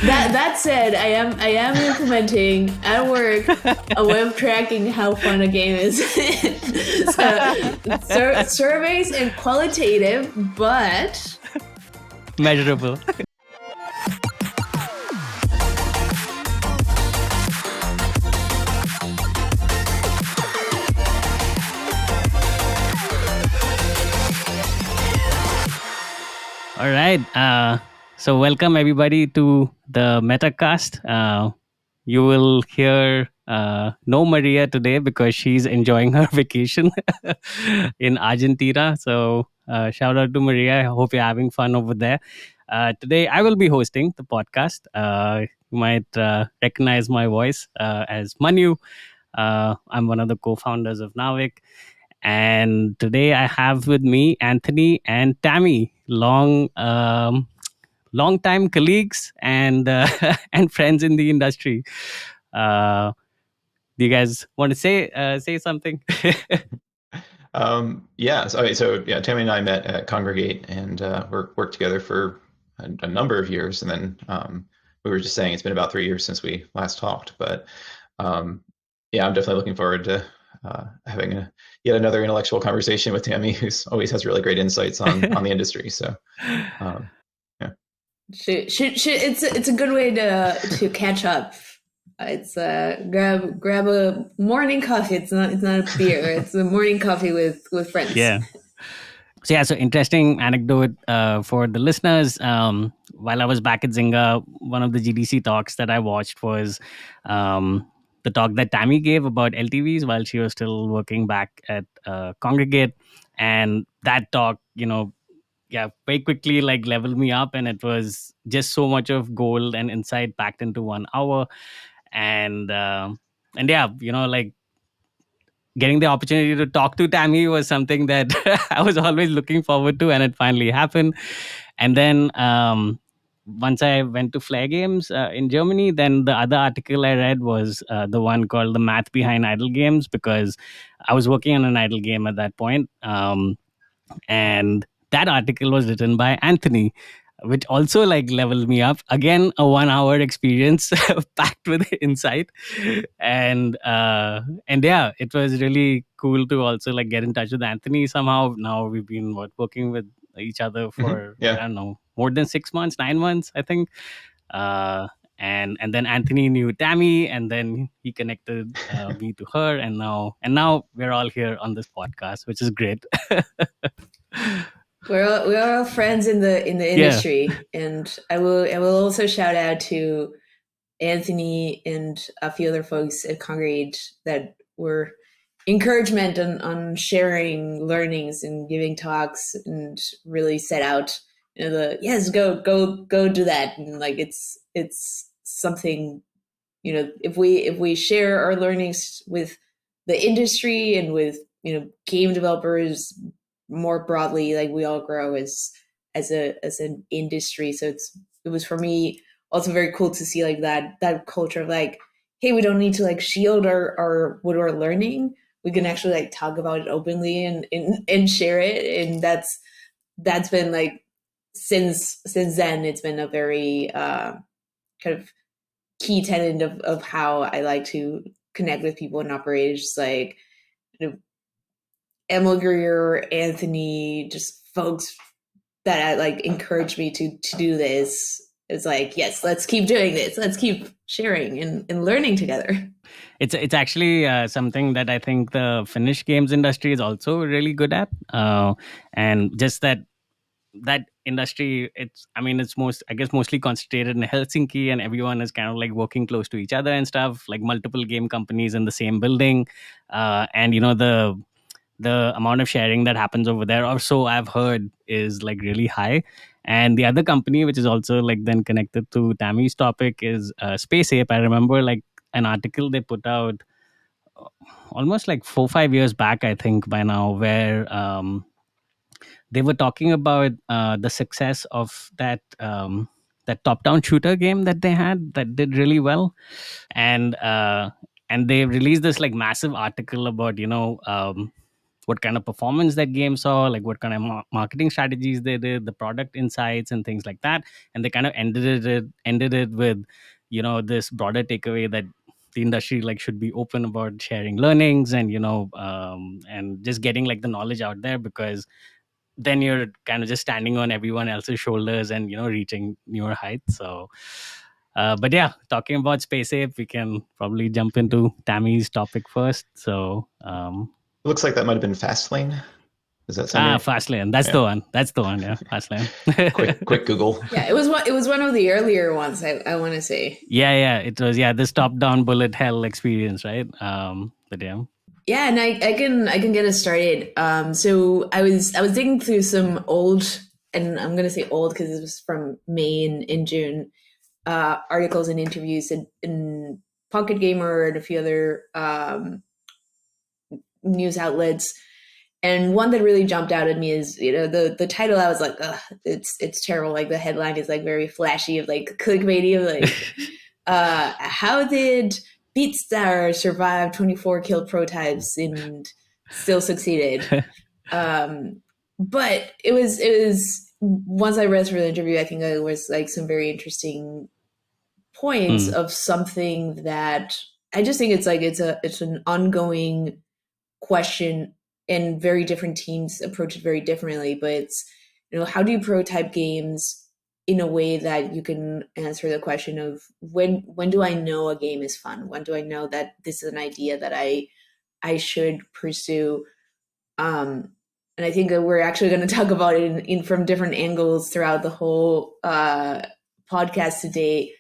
That said, I am implementing at work a way of tracking how fun a game is. So surveys and qualitative, but measurable. All right. So welcome everybody to the Metacast. You will hear no Maria today because she's enjoying her vacation in Argentina. So shout out to Maria. I hope you're having fun over there. Today I will be hosting the podcast. You might recognize my voice as Manu. I'm one of the co-founders of Naavik. And today I have with me Anthony and Tammy, long time colleagues and and friends in the industry. Uh, do you guys want to say something? So Tammy and I met at Congregate and worked together for a number of years, and then we were just saying it's been about 3 years since we last talked. But I'm definitely looking forward to having yet another intellectual conversation with Tammy, who always has really great insights on the industry. So it's a good way to catch up. It's grab a morning coffee. It's not a beer. It's a morning coffee with friends. Yeah. So interesting anecdote for the listeners. While I was back at Zynga, one of the GDC talks that I watched was the talk that Tammy gave about LTVs while she was still working back at Congregate, and that talk, very quickly like leveled me up, and it was just so much of gold and insight packed into 1 hour. And like getting the opportunity to talk to Tammy was something that I was always looking forward to, and it finally happened. And then once I went to Flare Games in Germany, then the other article I read was the one called "The Math Behind Idle Games," because I was working on an idle game at that point. And that article was written by Anthony, which also like leveled me up. Again, a 1 hour experience packed with insight. And yeah, it was really cool to also like get in touch with Anthony somehow. Now we've been working with each other for I don't know, more than 6 months, 9 months, I think. And then Anthony knew Tammy, and then he connected me to her, and now we're all here on this podcast, which is great. We're all friends in the industry, and I will also shout out to Anthony and a few other folks at Congregate that were encouragement on sharing learnings and giving talks, and really set out go do that. And like it's something, if we share our learnings with the industry and with game developers more broadly, like we all grow as an industry. So it was for me also very cool to see like that culture of like, hey, we don't need to like shield our what we're learning. We can actually like talk about it openly and share it. And that's been like since then, it's been a very kind of key tenet of how I like to connect with people and operate. Just like Emil Greer, Anthony, just folks that like encouraged me to do this. It's like, yes, let's keep doing this. Let's keep sharing and learning together. It's actually something that I think the Finnish games industry is also really good at, and just that industry. It's mostly concentrated in Helsinki, and everyone is kind of like working close to each other and stuff. Like multiple game companies in the same building, and the amount of sharing that happens over there, or so I've heard, is like really high. And the other company, which is also like then connected to Tammy's topic, is Space Ape. I remember like an article they put out almost like 4-5 years back, I think by now, where they were talking about the success of that top-down shooter game that they had that did really well. And they released this like massive article about what kind of performance that game saw, like what kind of marketing strategies they did, the product insights and things like that. And they kind of ended it with, this broader takeaway that the industry like should be open about sharing learnings and and just getting like the knowledge out there, because then you're kind of just standing on everyone else's shoulders and reaching newer heights. So but yeah, talking about Space Ape, we can probably jump into Tammy's topic first. So It looks like that might have been Fastlane. Does that sound right? Fastlane, that's the one, yeah, Fastlane. quick Google. Yeah, it was one of the earlier ones, I want to say. Yeah, it was, this top down bullet hell experience, right? But yeah, and I can get us started. So I was digging through some old, and I'm gonna say old because it was from May and June, articles and interviews in Pocket Gamer and a few other news outlets. And one that really jumped out at me is, the title. I was like, ugh, it's terrible. Like the headline is like very flashy, of like clickbaity, of like, how did Beatstar survive 24 killed prototypes and still succeeded? But it was once I read through the interview, I think there was like some very interesting points of something that I just think it's an ongoing question, and very different teams approach it very differently. But it's, how do you prototype games in a way that you can answer the question of when do I know a game is fun? When do I know that this is an idea that I should pursue? And I think that we're actually going to talk about it in from different angles throughout the whole podcast today.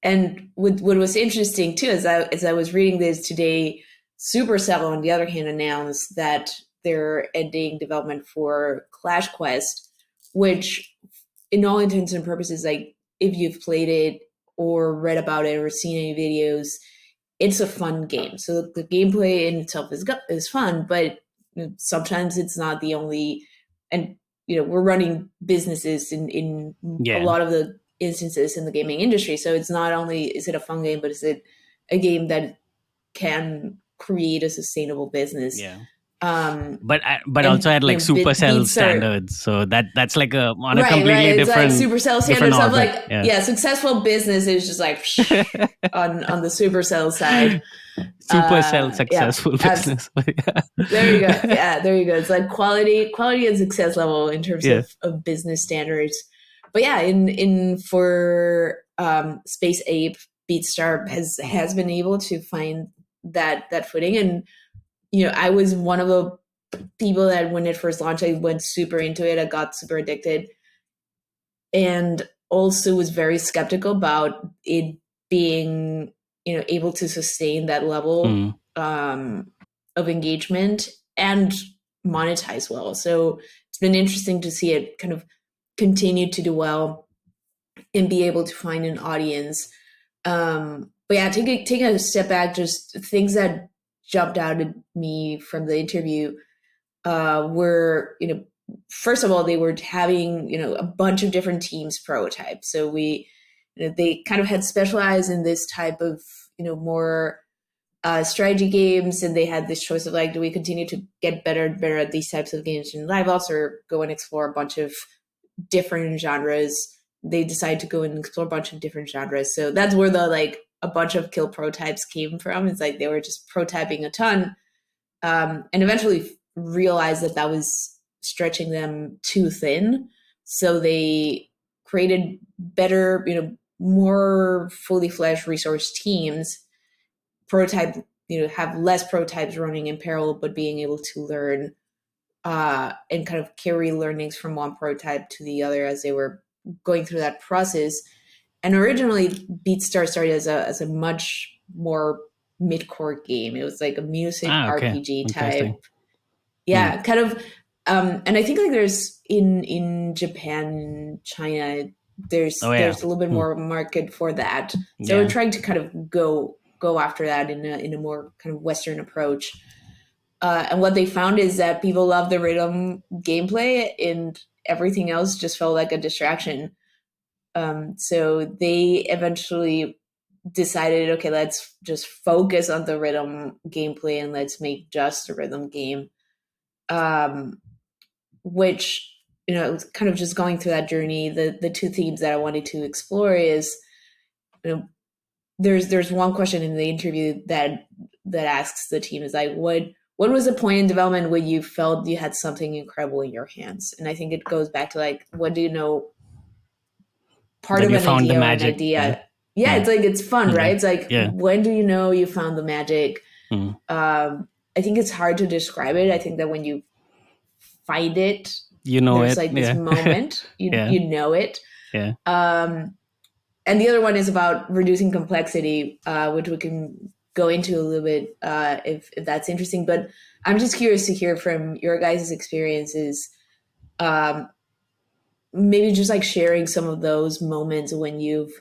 And what was interesting too, as I was reading this today, Supercell, on the other hand, announced that they're ending development for Clash Quest, which, in all intents and purposes, like if you've played it or read about it or seen any videos, it's a fun game. So the gameplay in itself is fun, but sometimes it's not the only. And we're running businesses in a lot of the instances in the gaming industry. So it's not only is it a fun game, but is it a game that can create a sustainable business? But also at like Supercell standards, so that's like on a completely different, like Supercell standards of like successful business is just like on the Supercell side. Supercell successful business. There you go. Yeah, there you go. It's like quality and success level in terms of business standards. But yeah, in for Space Ape, Beatstar has been able to find that footing. And I was one of the people that when it first launched, I went super into it. I got super addicted, and also was very skeptical about it being able to sustain that level of engagement and monetize well. So it's been interesting to see it kind of continue to do well and be able to find an audience. But yeah, taking a step back, just things that jumped out at me from the interview were, first of all, they were having, a bunch of different teams prototype. So they kind of had specialized in this type of, more strategy games, and they had this choice of like, do we continue to get better and better at these types of games in live ops, or go and explore a bunch of different genres? They decided to go and explore a bunch of different genres. So that's where a bunch of kill prototypes came from. It's like they were just prototyping a ton, and eventually realized that was stretching them too thin. So they created better, more fully fledged resource teams, prototype, have less prototypes running in parallel, but being able to learn and kind of carry learnings from one prototype to the other as they were going through that process. And originally, Beatstar started as a much more mid-core game. It was like a music RPG type. Yeah, kind of. And I think like there's in Japan, China, there's a little bit more market for that. So we're trying to kind of go after that in a more kind of Western approach. And what they found is that people love the rhythm gameplay, and everything else just felt like a distraction. So they eventually decided, okay, let's just focus on the rhythm gameplay and let's make just a rhythm game. which, kind of just going through that journey, the two themes that I wanted to explore is, there's one question in the interview that asks the team is like, what was the point in development when you felt you had something incredible in your hands? And I think it goes back to like, what do you know, part that of you an found the idea or an magic. idea. Yeah, it's like, it's fun, Yeah. right? It's like, when do you know you found the magic? I think it's hard to describe it. I think that when you find it, there's like this moment, you know it. Yeah. And the other one is about reducing complexity, which we can go into a little bit if that's interesting. But I'm just curious to hear from your guys' experiences, maybe just like sharing some of those moments when you've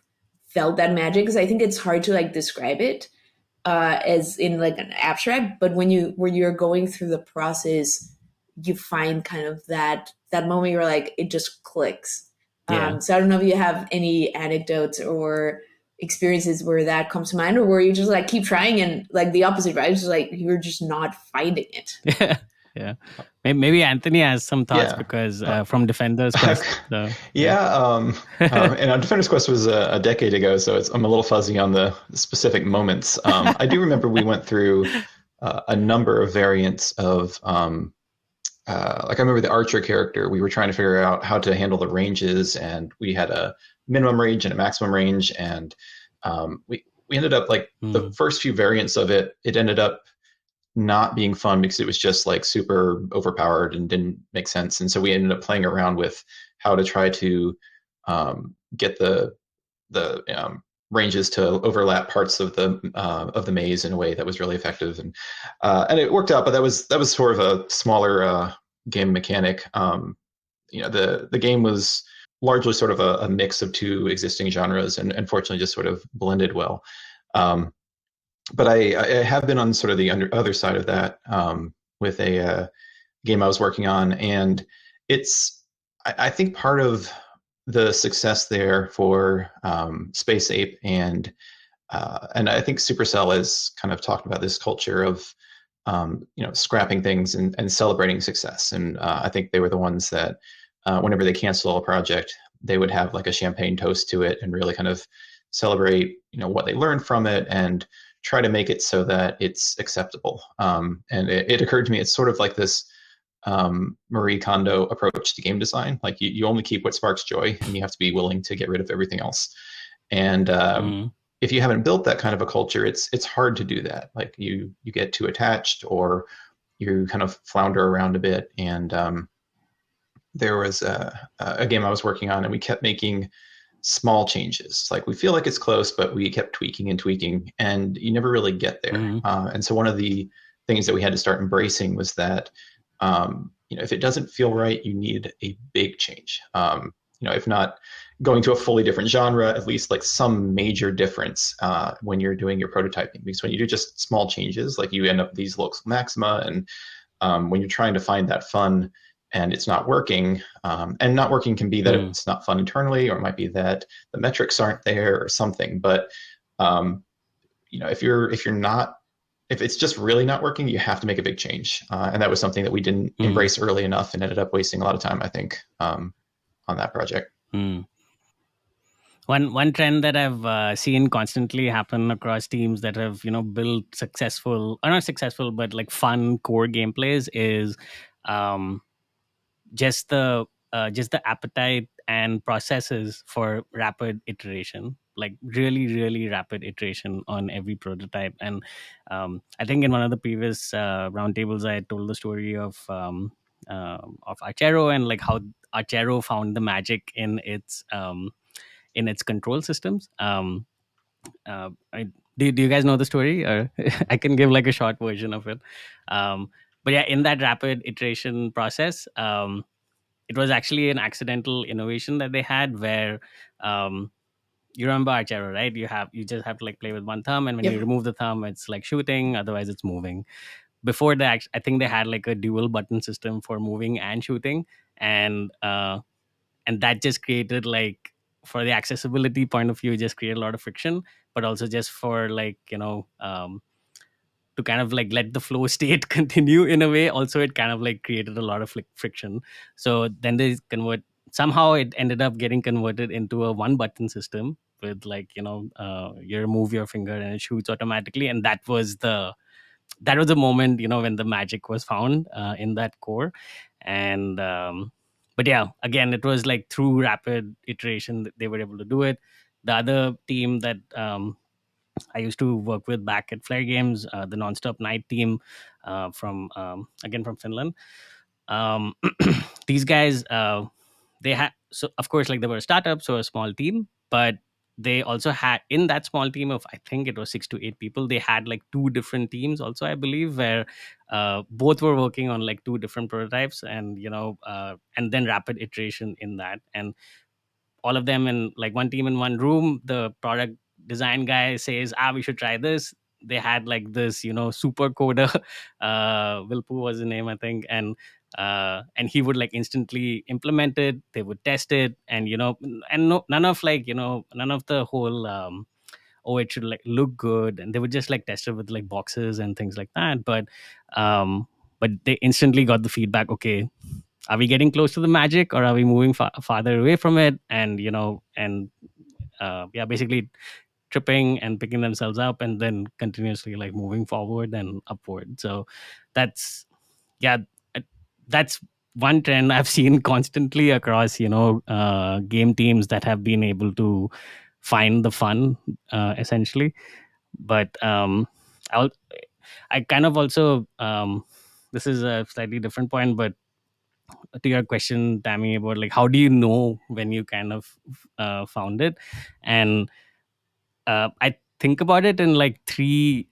felt that magic, because I think it's hard to like describe it as in like an abstract, but when you're going through the process, you find kind of that moment you're like, it just clicks. So I don't know if you have any anecdotes or experiences where that comes to mind, or where you just like keep trying and like the opposite, right? It's just like you're just not finding it. Yeah. Maybe Anthony has some thoughts because from Defender's Quest. So, and Defender's Quest was a decade ago, so I'm a little fuzzy on the specific moments. I do remember we went through a number of variants of, like I remember the Archer character. We were trying to figure out how to handle the ranges, and we had a minimum range and a maximum range, and we ended up like the first few variants of it ended up not being fun because it was just like super overpowered and didn't make sense. And so we ended up playing around with how to try to get the ranges to overlap parts of the maze in a way that was really effective, and it worked out. But that was sort of a smaller game mechanic. The game was largely sort of a mix of two existing genres, and unfortunately just sort of blended well. But I have been on sort of the other side of that with a game I was working on, and I think part of the success there for Space Ape and I think Supercell has kind of talked about this culture of scrapping things and celebrating success. And I think they were the ones that whenever they cancel a project, they would have like a champagne toast to it and really kind of celebrate what they learned from it and try to make it so that it's acceptable. And it occurred to me, it's sort of like this Marie Kondo approach to game design. Like you only keep what sparks joy, and you have to be willing to get rid of everything else. And if you haven't built that kind of a culture, it's hard to do that. Like you get too attached, or you kind of flounder around a bit. And there was a game I was working on, and we kept making small changes. Like we feel like it's close, but we kept tweaking and tweaking, and you never really get there. And so one of the things that we had to start embracing was that if it doesn't feel right, you need a big change. If not going to a fully different genre, at least like some major difference when you're doing your prototyping. Because when you do just small changes, like you end up with these local maxima, and when you're trying to find that fun and it's not working, and not working can be that it's not fun internally, or it might be that the metrics aren't there or something. But if it's just really not working, you have to make a big change. And that was something that we didn't embrace early enough, and ended up wasting a lot of time, I think, on that project. One trend that I've seen constantly happen across teams that have built successful, or not successful, but like fun core gameplays is just the appetite and processes for rapid iteration, like really really rapid iteration on every prototype. And I think in one of the previous roundtables I told the story of Archero, and like how Archero found the magic in its control systems. Do you guys know the story, or I can give like a short version of it. But yeah, in that rapid iteration process, it was actually an accidental innovation that they had, where you remember Archero, right? You just have to like play with one thumb, and when you remove the thumb, it's like shooting, otherwise it's moving. Before that, I think they had like a dual button system for moving and shooting, and that just created, like, for the accessibility point of view, just created a lot of friction, but also just for like to kind of like let the flow state continue in a way. Also, it kind of like created a lot of like friction. So then they somehow it ended up getting converted into a one button system with like, you remove your finger and it shoots automatically. And that was a moment, when the magic was found in that core. And but yeah, again, it was like through rapid iteration that they were able to do it. The other team that I used to work with back at Flare Games, the Nonstop Night team, from again from Finland. Um, these guys, they had, so of course, like they were a startup, so a small team, but they also had, in that small team of, I think it was 6 to 8 people, they had like two different teams also, I believe, where both were working on like two different prototypes, and and then rapid iteration in that. And all of them in like one team in one room, the product design guy says, we should try this. They had like this, super coder, Wilpu was the name, I think. And he would like instantly implement it, they would test it, and and no, none of like, none of the whole it should like look good, and they would just like test it with like boxes and things like that. But they instantly got the feedback, okay, are we getting close to the magic, or are we moving farther away from it? And yeah, basically tripping and picking themselves up, and then continuously like moving forward and upward. So that's, yeah, uh, that's one trend I've seen constantly across game teams that have been able to find the fun, essentially. But I'll I kind of also, this is a slightly different point, but to your question, Tammy, about like how do you know when you kind of found it. And I think about it in like three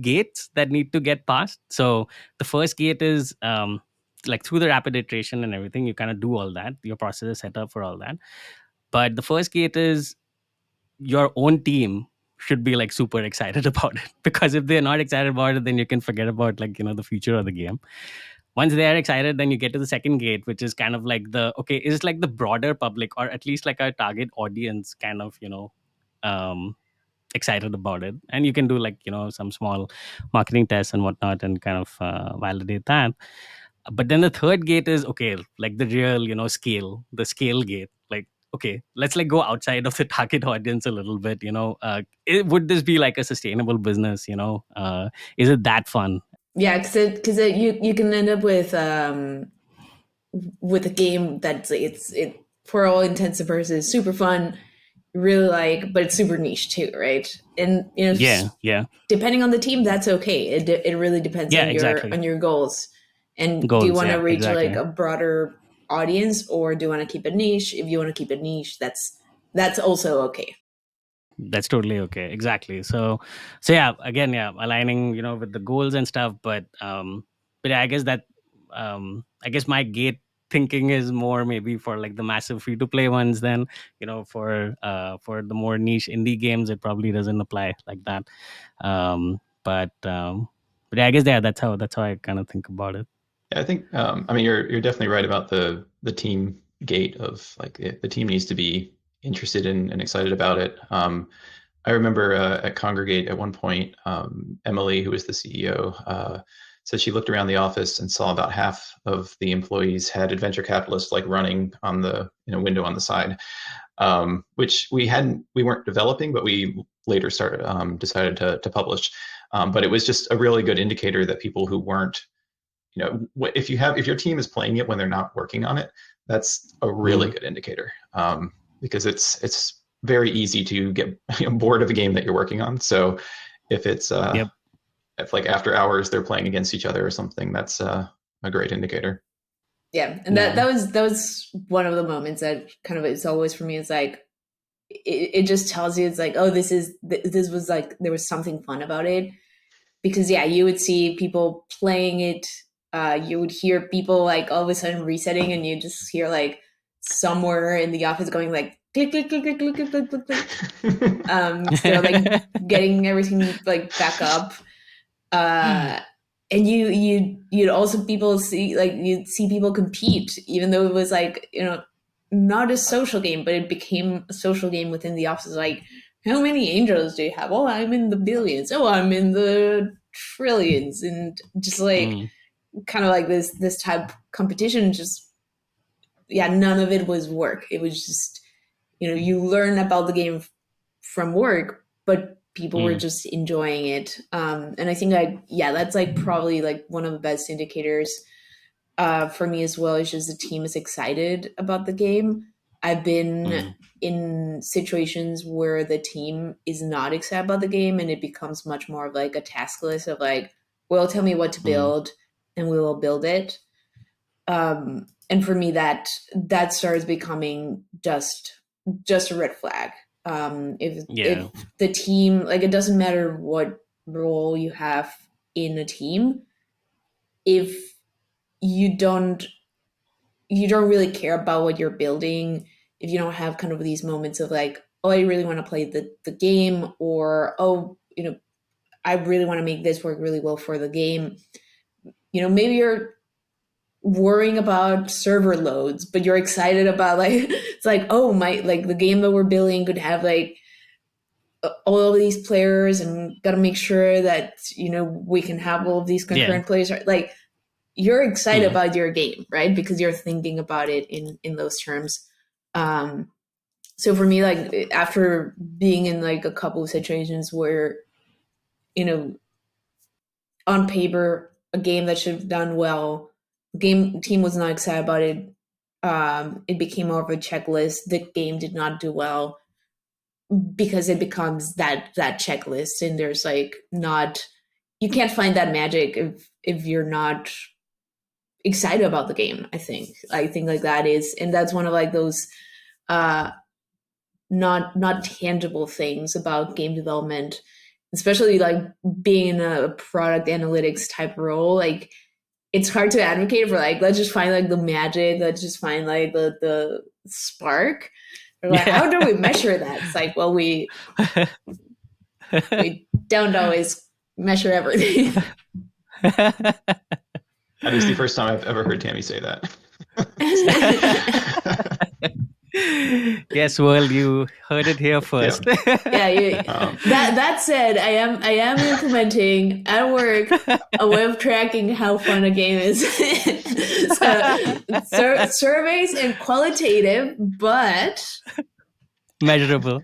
gates that need to get passed. So the first gate is, like through the rapid iteration and everything, you kind of do all that, your process is set up for all that. But the first gate is, your own team should be like super excited about it, because if they're not excited about it, then you can forget about like the future of the game. Once they are excited, then you get to the second gate, which is kind of like is like the broader public, or at least like our target audience, kind of um excited about it. And you can do like some small marketing tests and whatnot, and kind of validate that. But then the third gate is, okay, like the real the scale gate. Like, okay, let's like go outside of the target audience a little bit. Would this be like a sustainable business? Is it that fun? Yeah, because you can end up with a game that's it for all intents and purposes super fun, really like, but it's super niche too, right? And Yeah, depending on the team, that's okay. It really depends yeah, on exactly. your goals. And do you Goals, want to yeah, reach like exactly. a broader audience, or do you want to keep it niche? If you want to keep it niche, that's also okay. That's totally okay, exactly. So yeah, again, yeah, aligning with the goals and stuff. But yeah, I guess that, I guess my gate thinking is more maybe for like the massive free to play ones. Then for the more niche indie games, it probably doesn't apply like that. But yeah, I guess, yeah, that's how I kind of think about it. Yeah, I think I mean you're definitely right about the team gate of like the team needs to be interested in and excited about it. I remember at Congregate at one point, Emily, who was the CEO, said she looked around the office and saw about half of the employees had adventure capitalists like running on the window on the side, which we weren't developing, but we later decided to publish. But it was just a really good indicator that people who weren't, if your team is playing it when they're not working on it, that's a really good indicator, because it's very easy to get bored of a game that you're working on. So if it's Yep. if like after hours they're playing against each other or something, that's a great indicator. Yeah, and that was one of the moments that kind of it's always for me. It's like it just tells you, it's like, oh, this was like, there was something fun about it. Because yeah, you would see people playing it, you would hear people like all of a sudden resetting, and you just hear like somewhere in the office going like click click click click click click click click click. They're like getting everything like back up. And you'd also you'd see people compete, even though it was like not a social game, but it became a social game within the office. Like how many angels do you have? Oh, I'm in the billions. Oh, I'm in the trillions. And just like kind of like this type of competition, just none of it was work. It was just, you learn about the game from work, but people were just enjoying it. And I think that's like probably like one of the best indicators for me as well. Is just the team is excited about the game. I've been in situations where the team is not excited about the game, and it becomes much more of like a task list of like, well, tell me what to build, and we will build it. And for me, that starts becoming just a red flag. If the team, like, it doesn't matter what role you have in a team, if you don't really care about what you're building, if you don't have kind of these moments of like, oh, I really want to play the game, or oh, I really want to make this work really well for the game. Maybe you're worrying about server loads, but you're excited about like, it's like, oh my, like the game that we're building could have like all of these players, and got to make sure that we can have all of these concurrent players. Like, you're excited about your game, right? Because you're thinking about it in those terms. So for me, like, after being in like a couple of situations where on paper a game that should have done well, game team was not excited about it, it became more of a checklist. The game did not do well because it becomes that checklist, and there's like not, you can't find that magic if you're not excited about the game. I think like that is, and that's one of like those not tangible things about game development, especially like being in a product analytics type role. Like, it's hard to advocate for like, let's just find like the magic, let's just find like the spark. Or like, how do we measure that? It's like, well, we don't always measure everything. That is the first time I've ever heard Tammy say that. Yes, well, you heard it here first. That said, I am implementing at work a way of tracking how fun a game is. So surveys and qualitative, but measurable.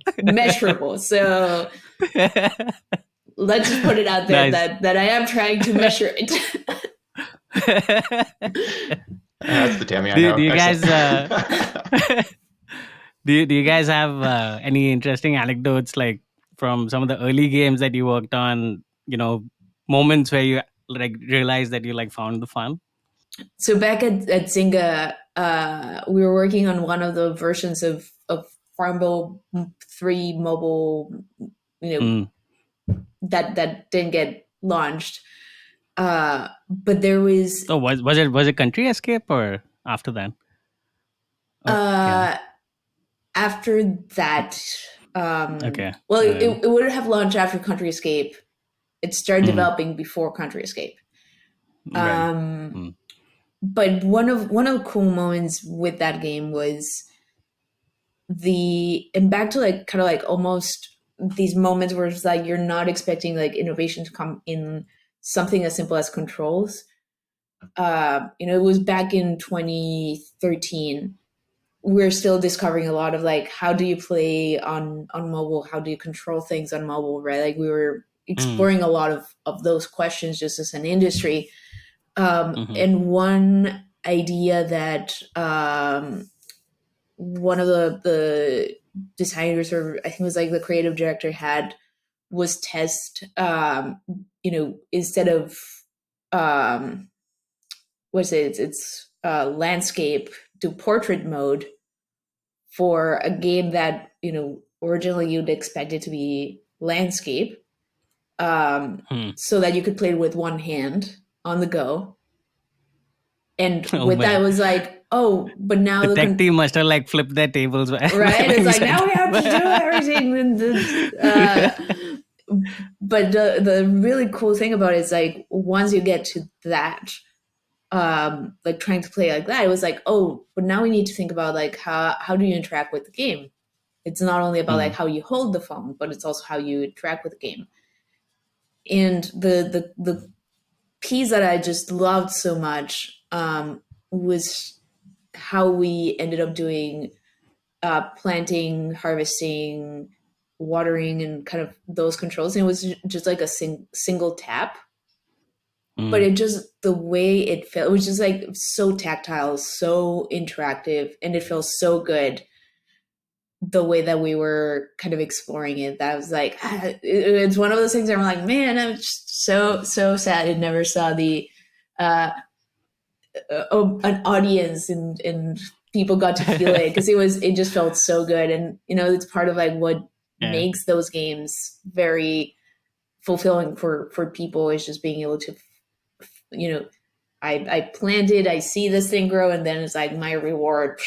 So let's just put it out there that I am trying to measure it. That's the Tammy I know. Do you guys do you guys have any interesting anecdotes, like from some of the early games that you worked on, moments where you like realized that you like found the fun? So back at Zynga, we were working on one of the versions of Farmville 3 mobile, that didn't get launched. But there was was it Country Escape or after that? After that, okay. Well, it would have launched after Country Escape. It started developing before Country Escape. But one of the cool moments with that game was and back to like kind of like almost these moments where it's like you're not expecting like innovation to come in something as simple as controls. It was back in 2013. We're still discovering a lot of like, how do you play on mobile? How do you control things on mobile, right? Like, we were exploring a lot of those questions just as an industry. And one idea that one of the designers, or I think it was like the creative director, had was test, instead of what's it? It's landscape, do portrait mode for a game that originally you'd expect it to be landscape, so that you could play it with one hand on the go. And that was like, oh, but now the tech team must have like flipped their tables, right? It's like, now we have to do everything. But the really cool thing about it is like, once you get to that, like trying to play like that, it was like, oh, but now we need to think about like, how do you interact with the game? It's not only about like how you hold the phone, but it's also how you interact with the game. And the piece that I just loved so much was how we ended up doing planting, harvesting, watering, and kind of those controls. And it was just like a single tap, but it just, the way it felt, it was just like so tactile, so interactive, and it felt so good the way that we were kind of exploring it. That was like, it's one of those things where I'm like, man, I'm just so sad I never saw the uh an audience and people got to feel it, because it just felt so good. And it's part of like what makes those games very fulfilling for people, is just being able to I planted, I see this thing grow, and then it's like my reward.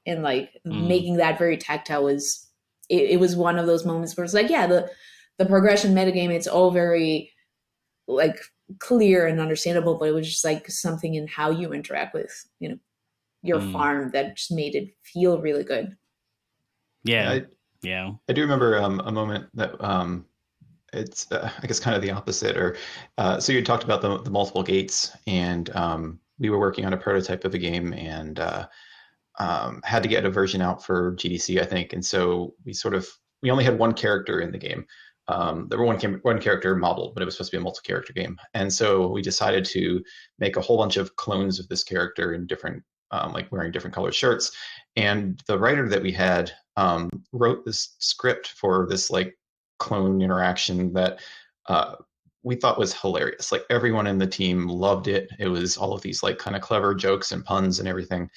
And like making that very tactile was, it was one of those moments where it's like, yeah, the progression metagame, it's all very like clear and understandable, but it was just like something in how you interact with your farm that just made it feel really good. Yeah. I do remember a moment that it's I guess kind of the opposite. Or so you talked about the multiple gates, and we were working on a prototype of a game, and had to get a version out for GDC, I think. And so we only had one character in the game. There were one character modeled, but it was supposed to be a multi-character game. And so we decided to make a whole bunch of clones of this character in different, like wearing different colored shirts. And the writer that we had wrote this script for this like clone interaction that we thought was hilarious. Like everyone in the team loved it. It was all of these like kind of clever jokes and puns and everything.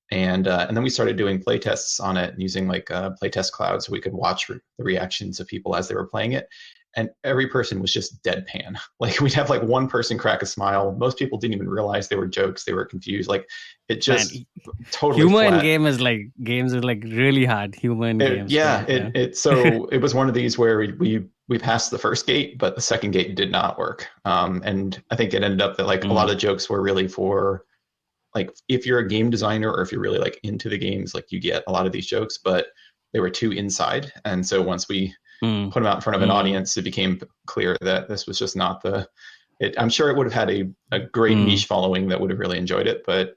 And then we started doing play tests on it, using like playtest cloud, so we could watch the reactions of people as they were playing it. And every person was just deadpan. Like we'd have like one person crack a smile. Most people didn't even realize they were jokes. They were confused. Like it just totally humor flat. in games is like really hard. Humor in games. So it was one of these where we passed the first gate, but the second gate did not work. And I think it ended up that like a lot of jokes were really for like if you're a game designer or if you're really like into the games, like you get a lot of these jokes, but they were too inside. And so once we put them out in front of an audience, it became clear that this was just not I'm sure it would have had a great niche following that would have really enjoyed it, but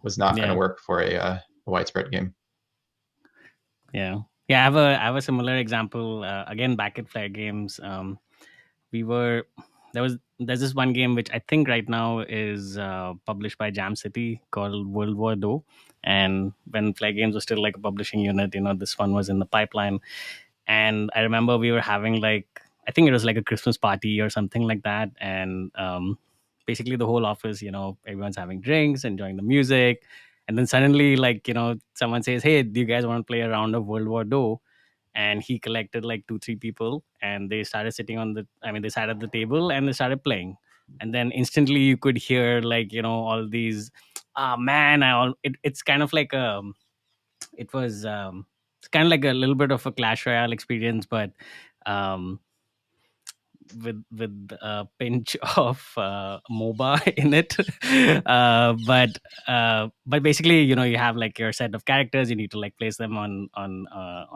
was not going to work for a widespread game. Yeah. I have a similar example again back at Flare Games. There's this one game which I think right now is published by Jam City called World War II. And when Flare Games was still like a publishing unit, this one was in the pipeline. And I remember we were having like, I think it was like a Christmas party or something like that. And basically the whole office, everyone's having drinks, enjoying the music. And then suddenly like, someone says, hey, do you guys want to play a round of World War II? And he collected like 2-3 people, and they started they sat at the table and they started playing. And then instantly you could hear like all these it's kind of like it was it's kind of like a little bit of a Clash Royale experience, but with a pinch of MOBA in it. But basically, you have like your set of characters. You need to like place them on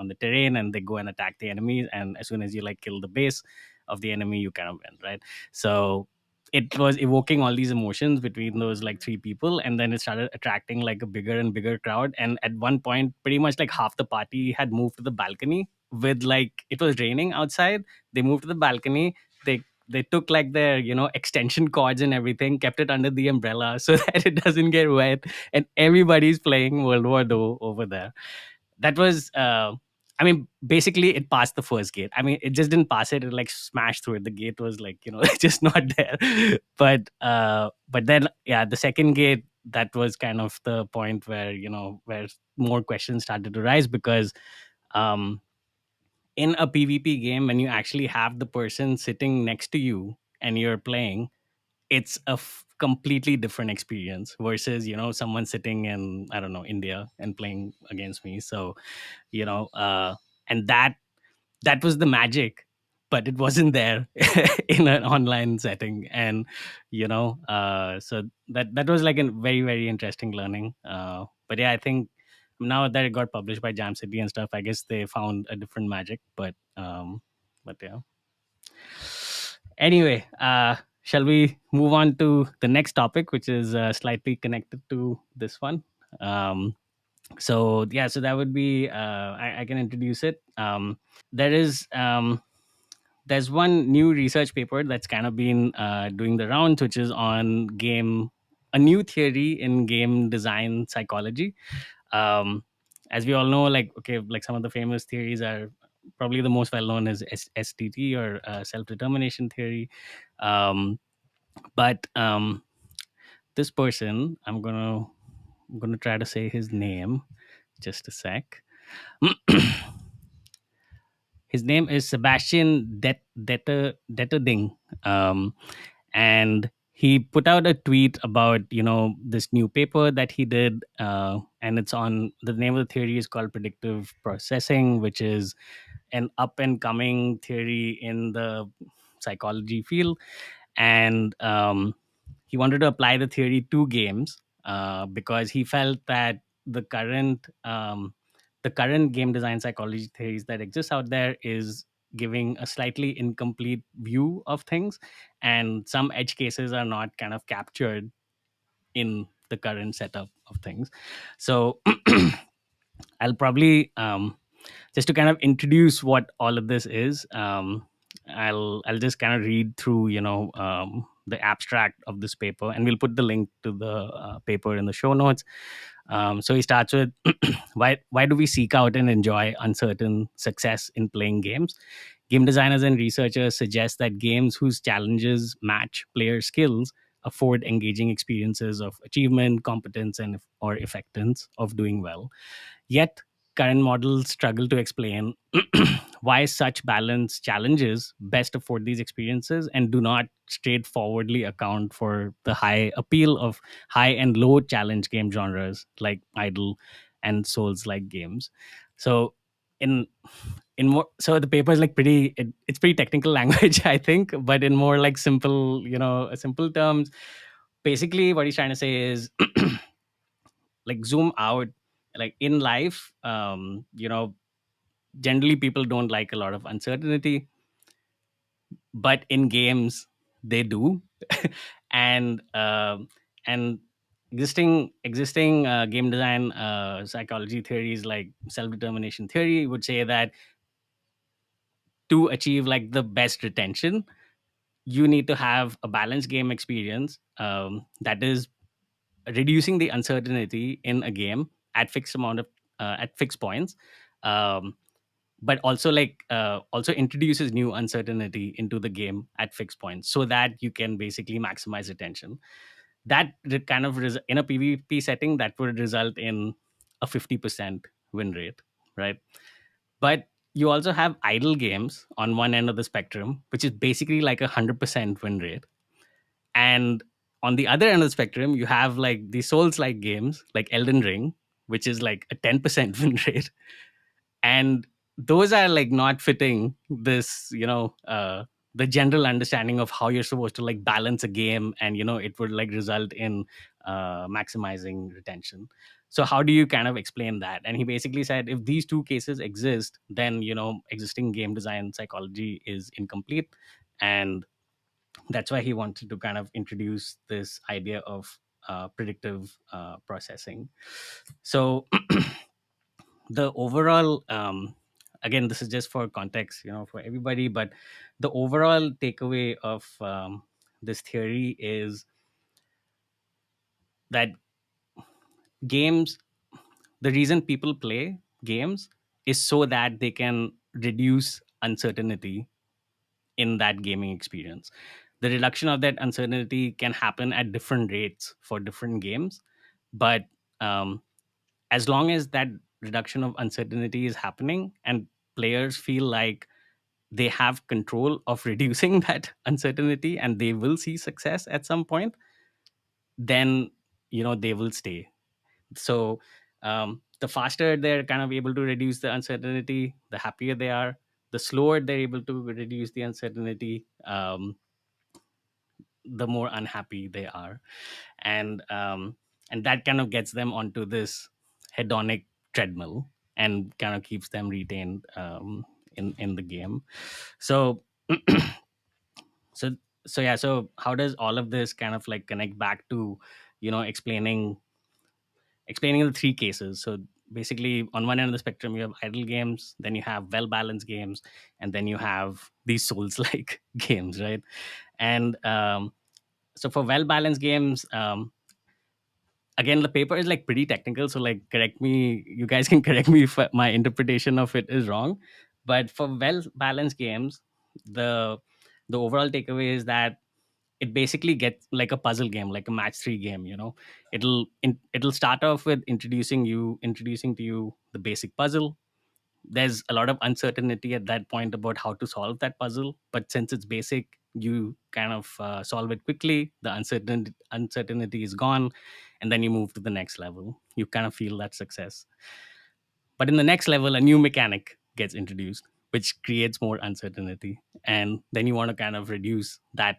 the terrain, and they go and attack the enemies. And as soon as you like kill the base of the enemy, you kind of win, right? So it was evoking all these emotions between those like 3 people, and then it started attracting like a bigger and bigger crowd. And at one point, pretty much like half the party had moved to the balcony with like, it was raining outside. They moved to the balcony. They took like their extension cords and everything, kept it under the umbrella so that it doesn't get wet, and everybody's playing World War II over there. That was basically it passed the first gate. It just didn't pass it. It like smashed through it. The gate was like just not there. But then the second gate, that was kind of the point where where more questions started to rise, because in a PvP game, when you actually have the person sitting next to you and you're playing, it's a completely different experience versus someone sitting in, I don't know, India and playing against me. So and that was the magic, but it wasn't there in an online setting. And so that was like a very, very interesting learning. But yeah, I think now that it got published by Jam City and stuff, I guess they found a different magic. But yeah. Anyway, shall we move on to the next topic, which is slightly connected to this one? Um, so yeah, so that would be I can introduce it. There is there's one new research paper that's kind of been doing the rounds, which is on a new theory in game design psychology. um, as we all know, like some of the famous theories are probably the most well known is STT, or self determination theory. But this person, I'm gonna try to say his name. Just a sec. His name is Sebastian Detterding. Um, and he put out a tweet about this new paper that he did, and it's on the name of the theory is called predictive processing, which is an up and coming theory in the psychology field. And he wanted to apply the theory to games, because he felt that the current the current game design psychology theories that exist out there is giving a slightly incomplete view of things, and some edge cases are not kind of captured in the current setup of things. So I'll probably just to kind of introduce what all of this is. I'll just kind of read through the abstract of this paper, and we'll put the link to the paper in the show notes. So he starts with why do we seek out and enjoy uncertain success in playing games? Game designers and researchers suggest that games whose challenges match player skills afford engaging experiences of achievement, competence, and or effectiveness of doing well. Yet, current models struggle to explain why such balanced challenges best afford these experiences and do not straightforwardly account for the high appeal of high and low challenge game genres like idle and souls like games. So, in so the paper is like it's pretty technical language, I think, but in more like simple terms, basically what he's trying to say is like zoom out, like in life, generally people don't like a lot of uncertainty, but in games they do. And um and existing game design psychology theories like self-determination theory would say that to achieve like the best retention, you need to have a balanced game experience, that is reducing the uncertainty in a game at fixed amount of at fixed points, um, but also also introduces new uncertainty into the game at fixed points so that you can basically maximize attention. In a PvP setting, that would result in a 50% win rate, right? But you also have idle games on one end of the spectrum, which is basically like 100% win rate. And on the other end of the spectrum, you have like the souls like games like Elden Ring, which is like a 10% win rate. And those are like not fitting this the general understanding of how you're supposed to like balance a game, and it would like result in maximizing retention. So how do you kind of explain that? And he basically said if these two cases exist, then existing game design psychology is incomplete. And that's why he wanted to kind of introduce this idea of predictive processing. So the overall, again, this is just for context, for everybody, but the overall takeaway of this theory is that games the reason people play games is so that they can reduce uncertainty in that gaming experience. The reduction of that uncertainty can happen at different rates for different games, but um, as long as that reduction of uncertainty is happening and players feel like they have control of reducing that uncertainty and they will see success at some point, then they will stay. So the faster they're kind of able to reduce the uncertainty, the happier they are. The slower they're able to reduce the uncertainty, the more unhappy they are. And that kind of gets them onto this hedonic treadmill and kind of keeps them retained in the game. So so so how does all of this kind of like connect back to, explaining the three cases? So basically, on one end of the spectrum, you have idle games, then you have well balanced games, and then you have these souls like games, right? And so for well balanced games, again, the paper is like pretty technical, so like correct me, you guys can correct me if my interpretation of it is wrong. But for well balanced games, the the overall takeaway is that it basically gets like a puzzle game, like a match 3 game. It'll start off with introducing to you the basic puzzle. There's a lot of uncertainty at that point about how to solve that puzzle, but since it's basic, you kind of solve it quickly. The uncertainty is gone, and then you move to the next level. You kind of feel that success. But in the next level, a new mechanic gets introduced, which creates more uncertainty. And then you want to kind of reduce that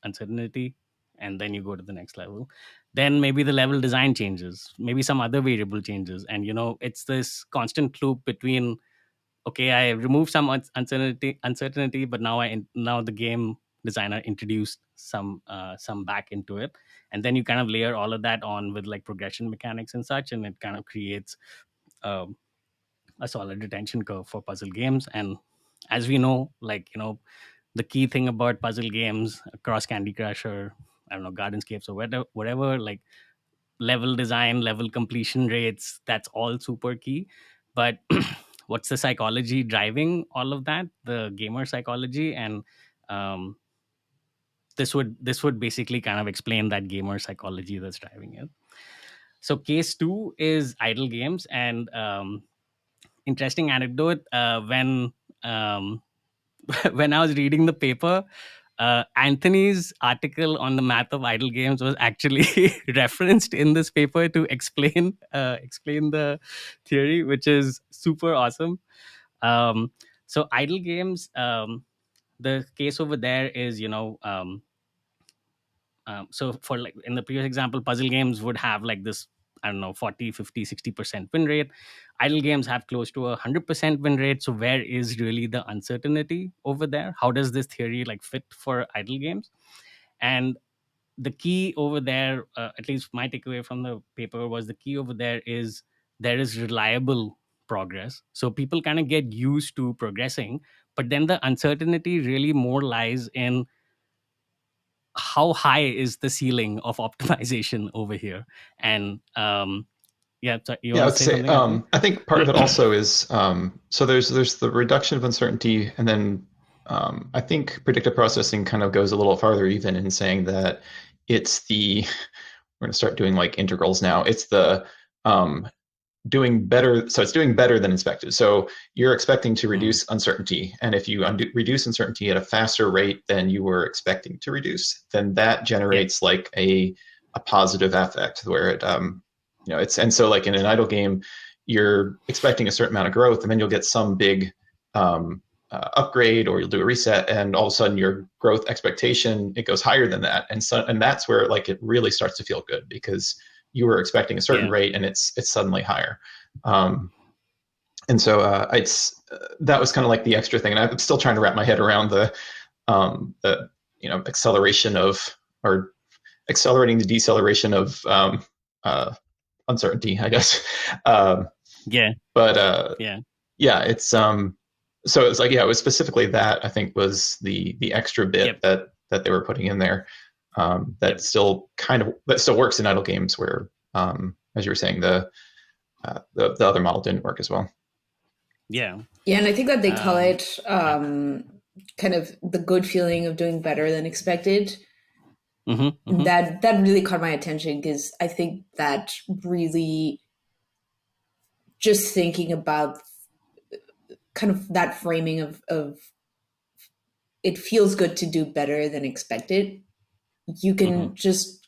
uncertainty, and then you go to the next level. Then maybe the level design changes, maybe some other variable changes. And, it's this constant loop between, okay, I removed some uncertainty, but now the game designer introduced some back into it. And then you kind of layer all of that on with like progression mechanics and such, and it kind of creates um, a solid retention curve for puzzle games. And as we know, like, the key thing about puzzle games across Candy Crush, or I don't know, Gardenscapes, or whatever, like level design, level completion rates, that's all super key. But what's the psychology driving all of that? The gamer psychology. And um, this would basically kind of explain that gamer psychology that's driving it. So case two is idle games. And interesting anecdote, when um, when I was reading the paper, Anthony's article on the math of idle games was actually referenced in this paper to explain the theory, which is super awesome. So idle games, the case over there is, so for like in the previous example, puzzle games would have like this, I don't know, 40, 50, 60% win rate. Idle games have close to 100% win rate. So where is really the uncertainty over there? How does this theory like fit for idle games? And the key over there, at least my takeaway from the paper, was the key over there is there is reliable progress. So people kind of get used to progressing, but then the uncertainty really more lies in how high is the ceiling of optimization over here. And yeah, so you Yeah, I want to would say say something, Anthony? I think part of it also is so there's the reduction of uncertainty, and then I think predictive processing kind of goes a little farther even in saying that it's the we're going to start doing like integrals now. It's the doing better. So it's doing better than expected. So you're expecting to reduce uncertainty. And if you reduce uncertainty at a faster rate than you were expecting to reduce, then that generates like a positive affect where it, it's, and so like in an idle game, you're expecting a certain amount of growth, and then you'll get some big upgrade, or you'll do a reset, and all of a sudden your growth expectation, it goes higher than that. And that's where like it really starts to feel good, because you were expecting a certain rate and it's suddenly higher. And so that was kind of like the extra thing. And I'm still trying to wrap my head around the acceleration of, or accelerating the deceleration of uncertainty, I guess. But it's so it's like, it was specifically that I think was the extra bit that they were putting in there. That still works in idle games where, as you were saying, the other model didn't work as well. Yeah, and I think that they call it kind of the good feeling of doing better than expected. That really caught my attention, because I think that really, just thinking about kind of that framing of it feels good to do better than expected. You can just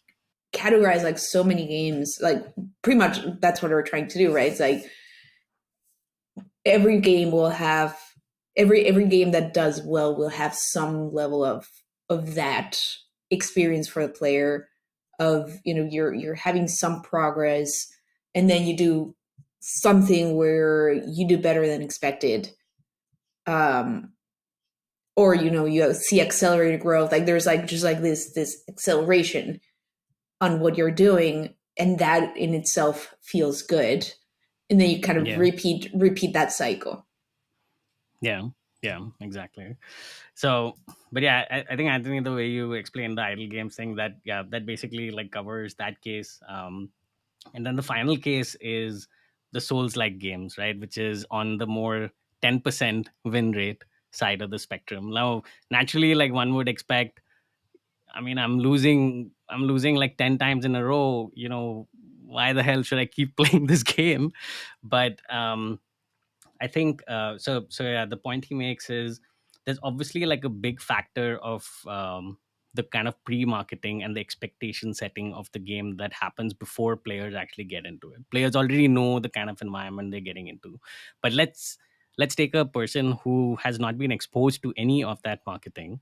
categorize like so many games, like pretty much that's what we're trying to do, right? It's like every game will have every game that does well will have some level of that experience for the player, of you're having some progress, and then you do something where you do better than expected, or you see accelerated growth, like there's like just like this acceleration on what you're doing, and that in itself feels good, and then you kind of Yeah. repeat that cycle. Yeah, exactly. So, but yeah, I think, Anthony, the way you explained the idle games thing, that basically like covers that case. And then the final case is the Souls like games, right? Which is on the more 10% win rate side of the spectrum. Now, naturally, like one would expect, I mean, I'm losing like 10 times in a row, why the hell should I keep playing this game? But I think so yeah, the point he makes is there's obviously like a big factor of the kind of pre-marketing and the expectation setting of the game that happens before players actually get into it. Players already know the kind of environment they're getting into. But let's take a person who has not been exposed to any of that marketing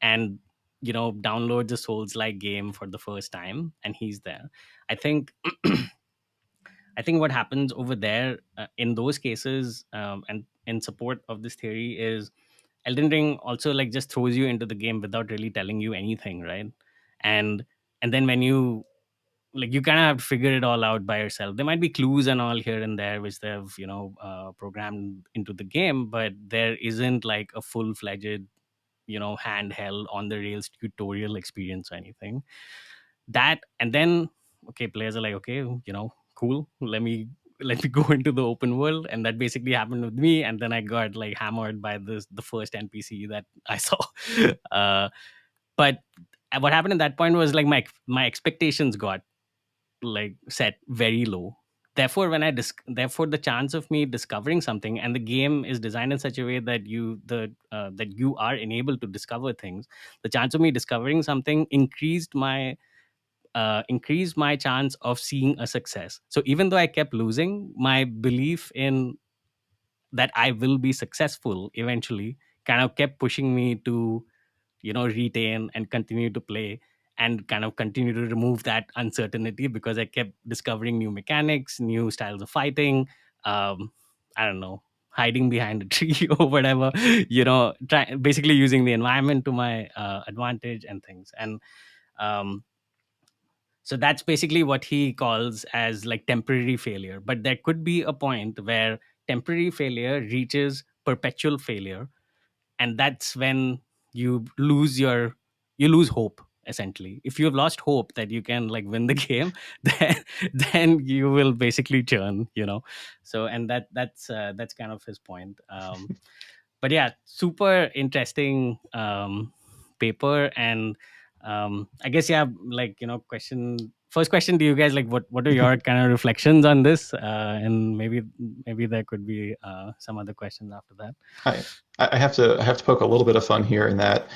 and downloads a Souls like game for the first time, and he's there. I think what happens over there in those cases, and in support of this theory, is Elden Ring also like just throws you into the game without really telling you anything, right? And then when you like, you kind of have to figure it all out by yourself. There might be clues and all here and there which they've programmed into the game, but there isn't like a full-fledged handheld on the rails tutorial experience or anything. That, and then okay, players are like, okay, cool, let me go into the open world. And that basically happened with me, and then I got like hammered by the first NPC that I saw. uh but what happened at that point was like my expectations got like set very low. Therefore, therefore the chance of me discovering something, and the game is designed in such a way that that you are enabled to discover things. The chance of me discovering something increased my chance of seeing a success. So even though I kept losing, my belief in that I will be successful eventually kind of kept pushing me to retain and continue to play, and kind of continue to remove that uncertainty, because I kept discovering new mechanics, new styles of fighting. I don't know, hiding behind a tree or whatever, basically using the environment to my advantage and things. And um, so that's basically what he calls as like temporary failure. But there could be a point where temporary failure reaches perpetual failure, and that's when you lose hope. Essentially, if you've lost hope that you can like win the game, then you will basically churn. So, and that's kind of his point. But yeah, super interesting paper. And I guess, yeah, like first question to you guys, like what are your kind of reflections on this, and maybe there could be some other questions after that. I have to poke a little bit of fun here in that.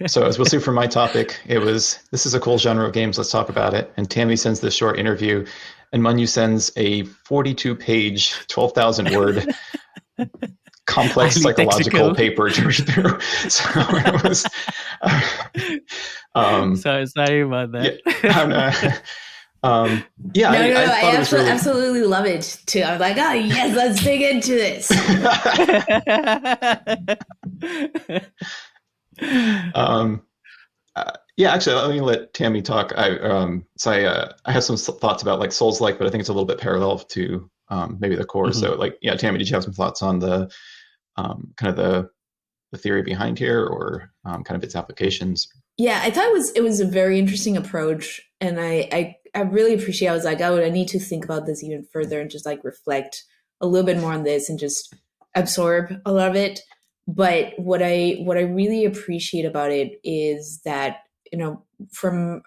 So as we'll see from my topic, this is a cool genre of games. Let's talk about it. And Tammy sends this short interview, and Manyu sends a 42-page, 12,000-word complex Highly psychological technical paper to read through. So it was. So sorry about that. Yeah, No, I thought it was really absolutely love it too. I'm like, oh yes, let's dig into this. Yeah, actually, let me let Tammy talk. I have some thoughts about like Souls-like, but I think it's a little bit parallel to maybe the core. Mm-hmm. So, like, yeah, Tammy, did you have some thoughts on the kind of the theory behind here, or kind of its applications? Yeah, I thought it was a very interesting approach, and I really appreciate. I was like, I need to think about this even further and just like reflect a little bit more on this and just absorb a lot of it. But what I really appreciate about it is that, from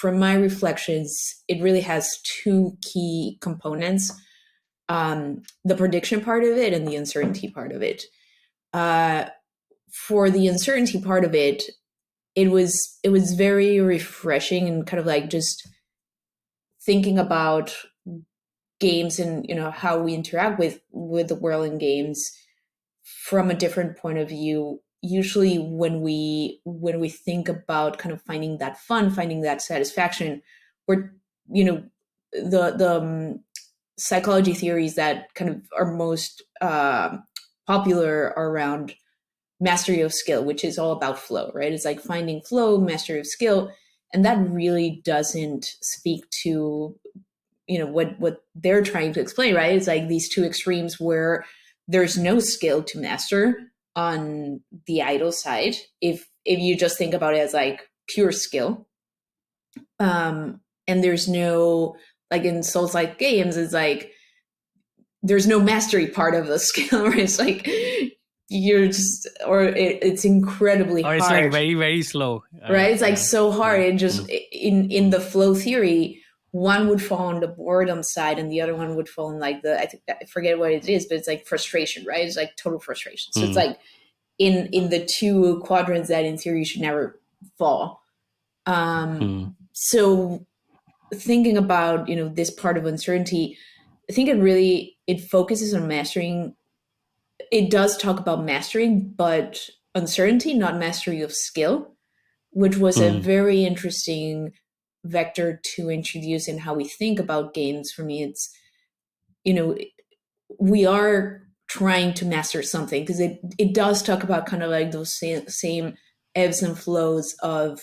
my reflections, it really has two key components: the prediction part of it and the uncertainty part of it. For the uncertainty part of it, it was very refreshing, and kind of like just thinking about games and how we interact with the world in games from a different point of view. Usually when we think about kind of finding that fun, finding that satisfaction, we're the psychology theories that kind of are most popular are around mastery of skill, which is all about flow, right? It's like finding flow, mastery of skill, and that really doesn't speak to what they're trying to explain, right? It's like these two extremes where there's no skill to master on the idle side. If you just think about it as like pure skill, and there's no, like in Souls-like games, it's like there's no mastery part of the skill, right? It's like you're just, or it's incredibly Or it's hard, like very, very slow. right? It's like so hard. Yeah. And just in the flow theory, one would fall on the boredom side and the other one would fall on like I forget what it is, but it's like frustration, right? It's like total frustration. So it's like in the two quadrants that in theory should never fall. So thinking about, this part of uncertainty, I think it focuses on mastering. It does talk about mastering, but uncertainty, not mastery of skill, which was a very interesting vector to introduce in how we think about games. For me, it's, we are trying to master something, because it does talk about kind of like those same ebbs and flows of,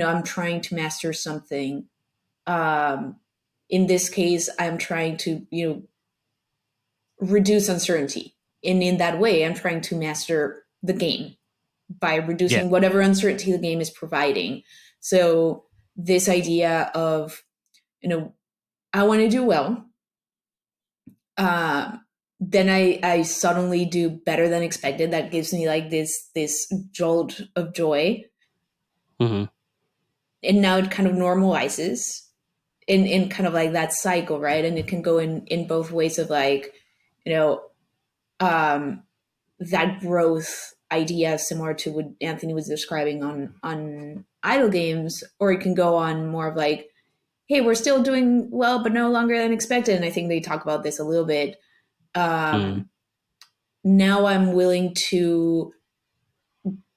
I'm trying to master something. In this case, I'm trying to, reduce uncertainty. And in that way, I'm trying to master the game by reducing whatever uncertainty the game is providing. So this idea of, I want to do well. Then I suddenly do better than expected. That gives me like this jolt of joy. And now it kind of normalizes in kind of like that cycle, right? And it can go in both ways of like, that growth idea, similar to what Anthony was describing on idle games, or it can go on more of like, hey, we're still doing well, but no longer than expected. And I think they talk about this a little bit. Now I'm willing to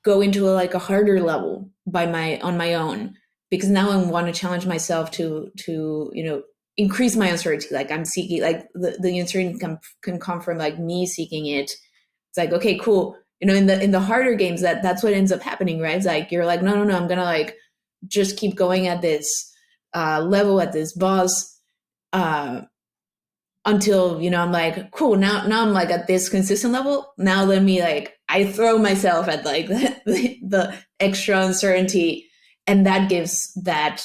go into like a harder level on my own, because now I want to challenge myself to increase my uncertainty. Like I'm seeking, like the uncertainty can come from like me seeking it. It's like, okay, cool. In the harder games, that's what ends up happening, right? It's like you're like, no, I'm gonna like just keep going at this level, at this boss, until I'm like, cool. Now I'm like at this consistent level. Now let me like, I throw myself at like the extra uncertainty, and that gives that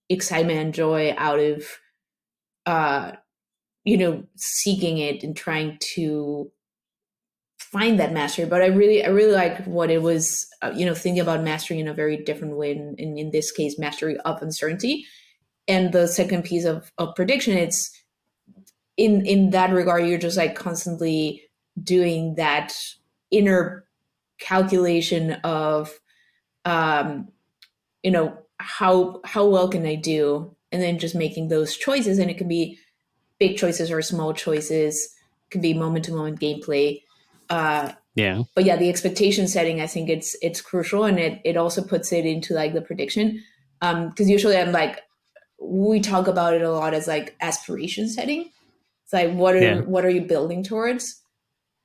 excitement and joy out of seeking it and trying to find that mastery. But I really like what it was, thinking about mastery in a very different way. In this case, mastery of uncertainty. And the second piece of prediction, it's in that regard, you're just like constantly doing that inner calculation of, how well can I do? And then just making those choices. And it can be big choices or small choices. It can be moment to moment gameplay. But yeah, the expectation setting, I think it's crucial, and it also puts it into like the prediction. Because usually I'm like, we talk about it a lot as like aspiration setting. It's like, what are you building towards?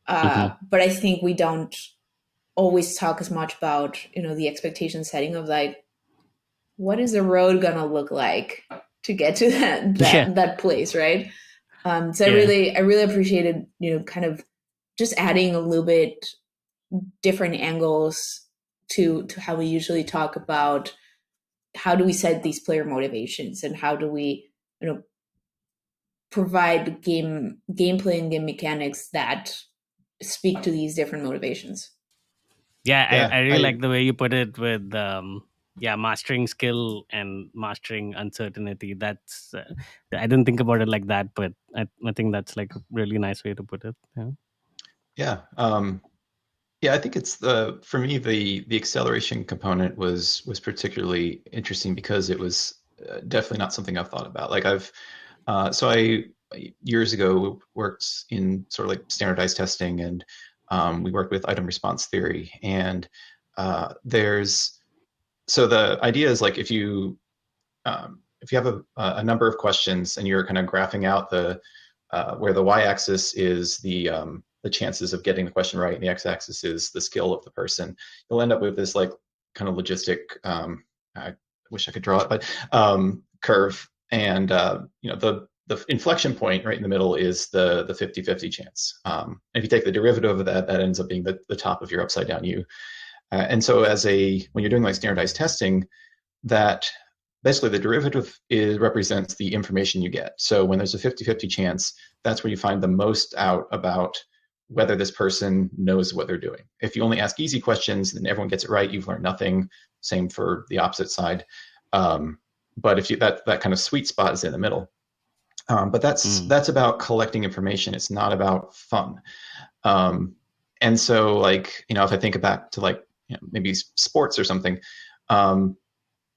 But I think we don't always talk as much about, the expectation setting of like, what is the road gonna look like to get to that place, right? So I really appreciated, kind of just adding a little bit different angles to how we usually talk about how do we set these player motivations, and how do we, provide gameplay and game mechanics that speak to these different motivations. I really like the way you put it with mastering skill and mastering uncertainty. That's I didn't think about it like that, but I think that's like a really nice way to put it. I think it's for me the acceleration component was particularly interesting, because it was definitely not something I've thought about. Like I years ago worked in sort of like standardized testing, and we worked with item response theory. And so the idea is like, if you if you have a number of questions and you're kind of graphing out the where the y-axis is the chances of getting the question right, and the x-axis is the skill of the person, you'll end up with this like kind of logistic. I wish I could draw it, but curve, and the inflection point right in the middle is the 50-50 chance. If you take the derivative of that, that ends up being the top of your upside down U. And so when you're doing like standardized testing, that basically the derivative represents the information you get. So when there's a 50-50 chance, that's where you find the most out about whether this person knows what they're doing. If you only ask easy questions, then everyone gets it right, you've learned nothing. Same for the opposite side. But if that kind of sweet spot is in the middle. But that's about collecting information. It's not about fun. And so like, if I think back to like, maybe sports or something,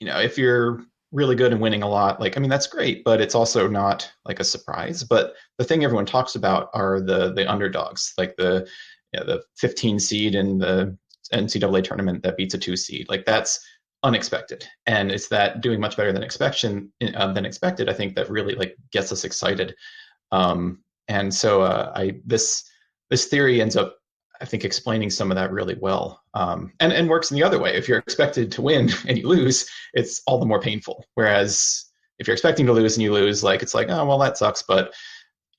if you're really good and winning a lot, like, I mean, that's great, but it's also not like a surprise. But the thing everyone talks about are the underdogs, like the 15 seed in the NCAA tournament that beats a 2 seed. Like that's unexpected, and it's that doing much better than expected, I think, that really like gets us excited. And so this theory ends up, I think, explaining some of that really well, and works in the other way. If you're expected to win and you lose, it's all the more painful. Whereas if you're expecting to lose and you lose, like it's like, oh well, that sucks, but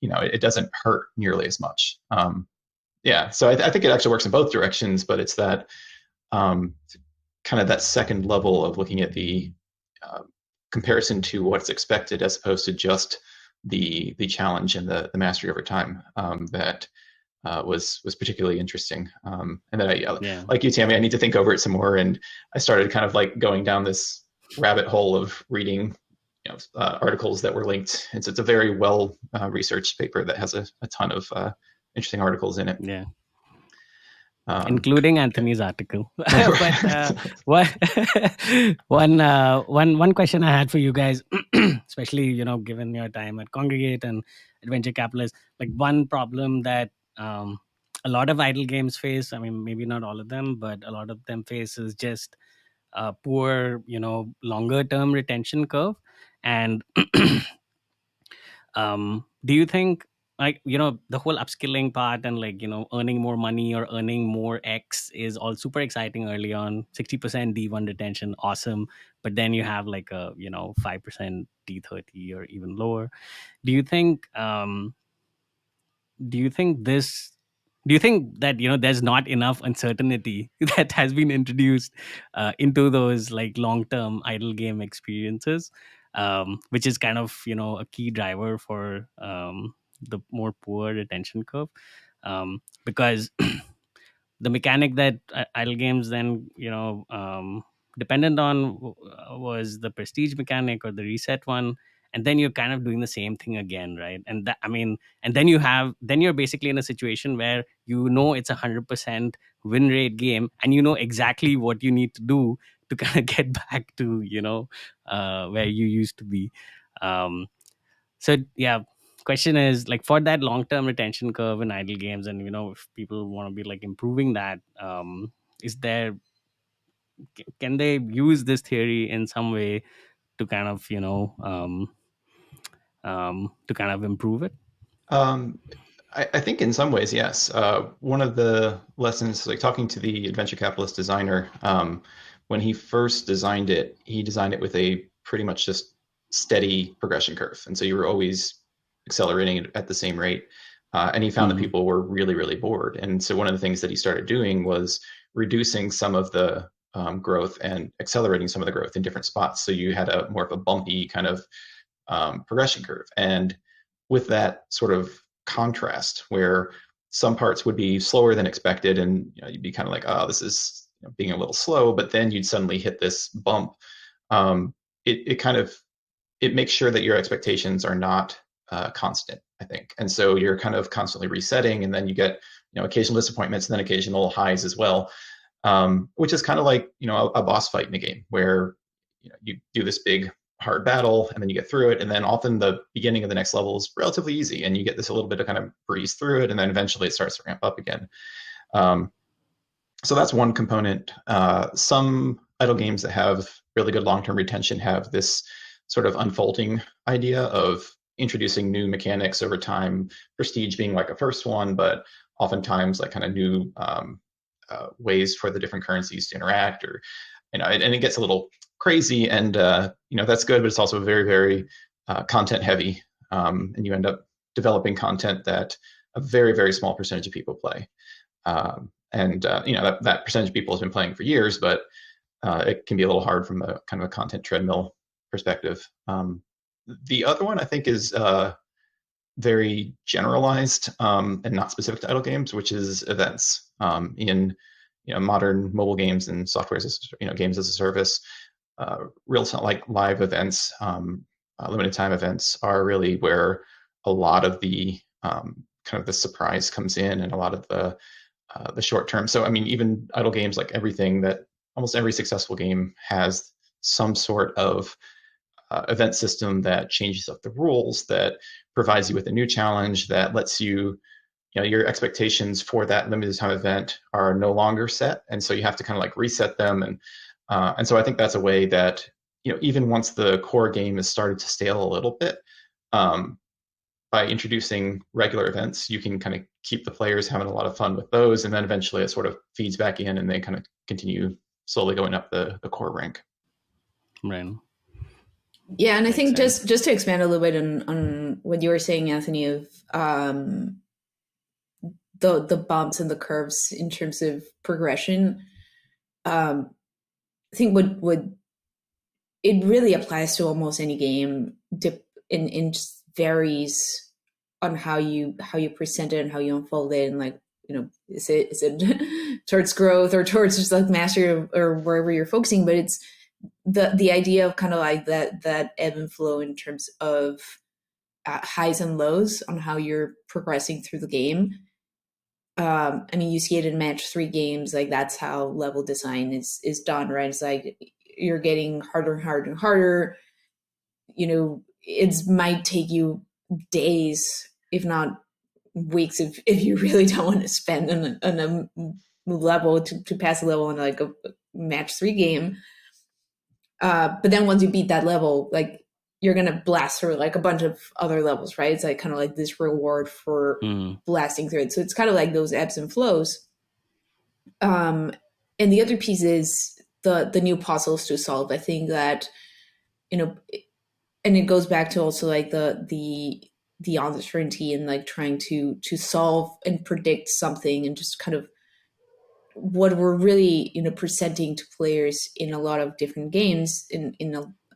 it doesn't hurt nearly as much. So I think it actually works in both directions, but it's that kind of that second level of looking at the comparison to what's expected as opposed to just the challenge and the mastery over time that was particularly interesting. And then like you, Tammy, I need to think over it some more. And I started kind of like going down this rabbit hole of reading articles that were linked. It's a very well researched paper that has a ton of interesting articles in it. Yeah. Including Anthony's article. But one question I had for you guys, especially given your time at Congregate and Adventure Capitalist, like one problem that a lot of idle games face, I mean maybe not all of them, but a lot of them face, is just poor longer term retention curve. And do you think, like the whole upskilling part and like earning more money or earning more X is all super exciting early on, 60% D1 retention, awesome, but then you have like a 5% D30 or even lower. Do you think that there's not enough uncertainty that has been introduced into those like long-term idle game experiences, which is kind of a key driver for the more poor retention curve, because the mechanic that idle games then dependent on was the prestige mechanic or the reset one, and then you're kind of doing the same thing again, right? And that, I mean, and then you're basically in a situation where it's 100% win rate game, and exactly what you need to do to kind of get back to where you used to be. So yeah, question is, like, for that long-term retention curve in idle games, and if people want to be like improving that, is there, can they use this theory in some way to kind of to kind of improve it? I think in some ways, yes. One of the lessons, like talking to the Adventure Capitalist designer, when he first designed it, he designed it with a pretty much just steady progression curve. And so you were always accelerating at the same rate. And he found that people were really, really bored. And so one of the things that he started doing was reducing some of the growth and accelerating some of the growth in different spots. So you had a more of a bumpy kind of progression curve. And with that sort of contrast, where some parts would be slower than expected, and you'd be kind of like, oh, this is being a little slow, but then you'd suddenly hit this bump. It makes sure that your expectations are not constant, I think. And so you're kind of constantly resetting, and then you get occasional disappointments and then occasional highs as well, which is kind of like a boss fight in a game where you do this big hard battle and then you get through it, and then often the beginning of the next level is relatively easy and you get this a little bit of kind of breeze through it, and then eventually it starts to ramp up again. So that's one component. Some idle games that have really good long-term retention have this sort of unfolding idea of introducing new mechanics over time, prestige being like a first one, but oftentimes like kind of new ways for the different currencies to interact, or and it gets a little crazy, and that's good, but it's also very, very content heavy, and you end up developing content that a very, very small percentage of people play, and that percentage of people has been playing for years, but it can be a little hard from a kind of a content treadmill perspective. The other one I think is very generalized and not specific to idle games, which is events. In modern mobile games and software games as a service, real like live events, limited time events are really where a lot of the kind of the surprise comes in, and a lot of the short term. So I mean, even idle games, like almost every successful game has some sort of event system that changes up the rules, that provides you with a new challenge, that lets you, your expectations for that limited time event are no longer set, and so you have to kind of like reset them. And so I think that's a way that, even once the core game has started to stale a little bit, by introducing regular events, you can kind of keep the players having a lot of fun with those, and then eventually it sort of feeds back in, and they kind of continue slowly going up the core rank. Right. Yeah, and I think just to expand a little bit on what you were saying, Anthony, of the bumps and the curves in terms of progression. I think what it really applies to almost any game. In just varies on how you present it and how you unfold it, and like, is it towards growth or towards just like mastery, or wherever you're focusing. But it's the idea of kind of like that ebb and flow in terms of highs and lows on how you're progressing through the game. I mean, you see it in match 3 games, like that's how level design is done, right? It's like you're getting harder and harder and harder. It might take you days, if not weeks, if you really don't want to spend on a level to pass a level in like a match 3 game. But then once you beat that level, like you're gonna blast through like a bunch of other levels, right? It's like kind of like this reward for blasting through it. So it's kind of like those ebbs and flows. And the other piece is the new puzzles to solve. I think that, and it goes back to also like the uncertainty and like trying to solve and predict something, and just kind of what we're really presenting to players in a lot of different games, in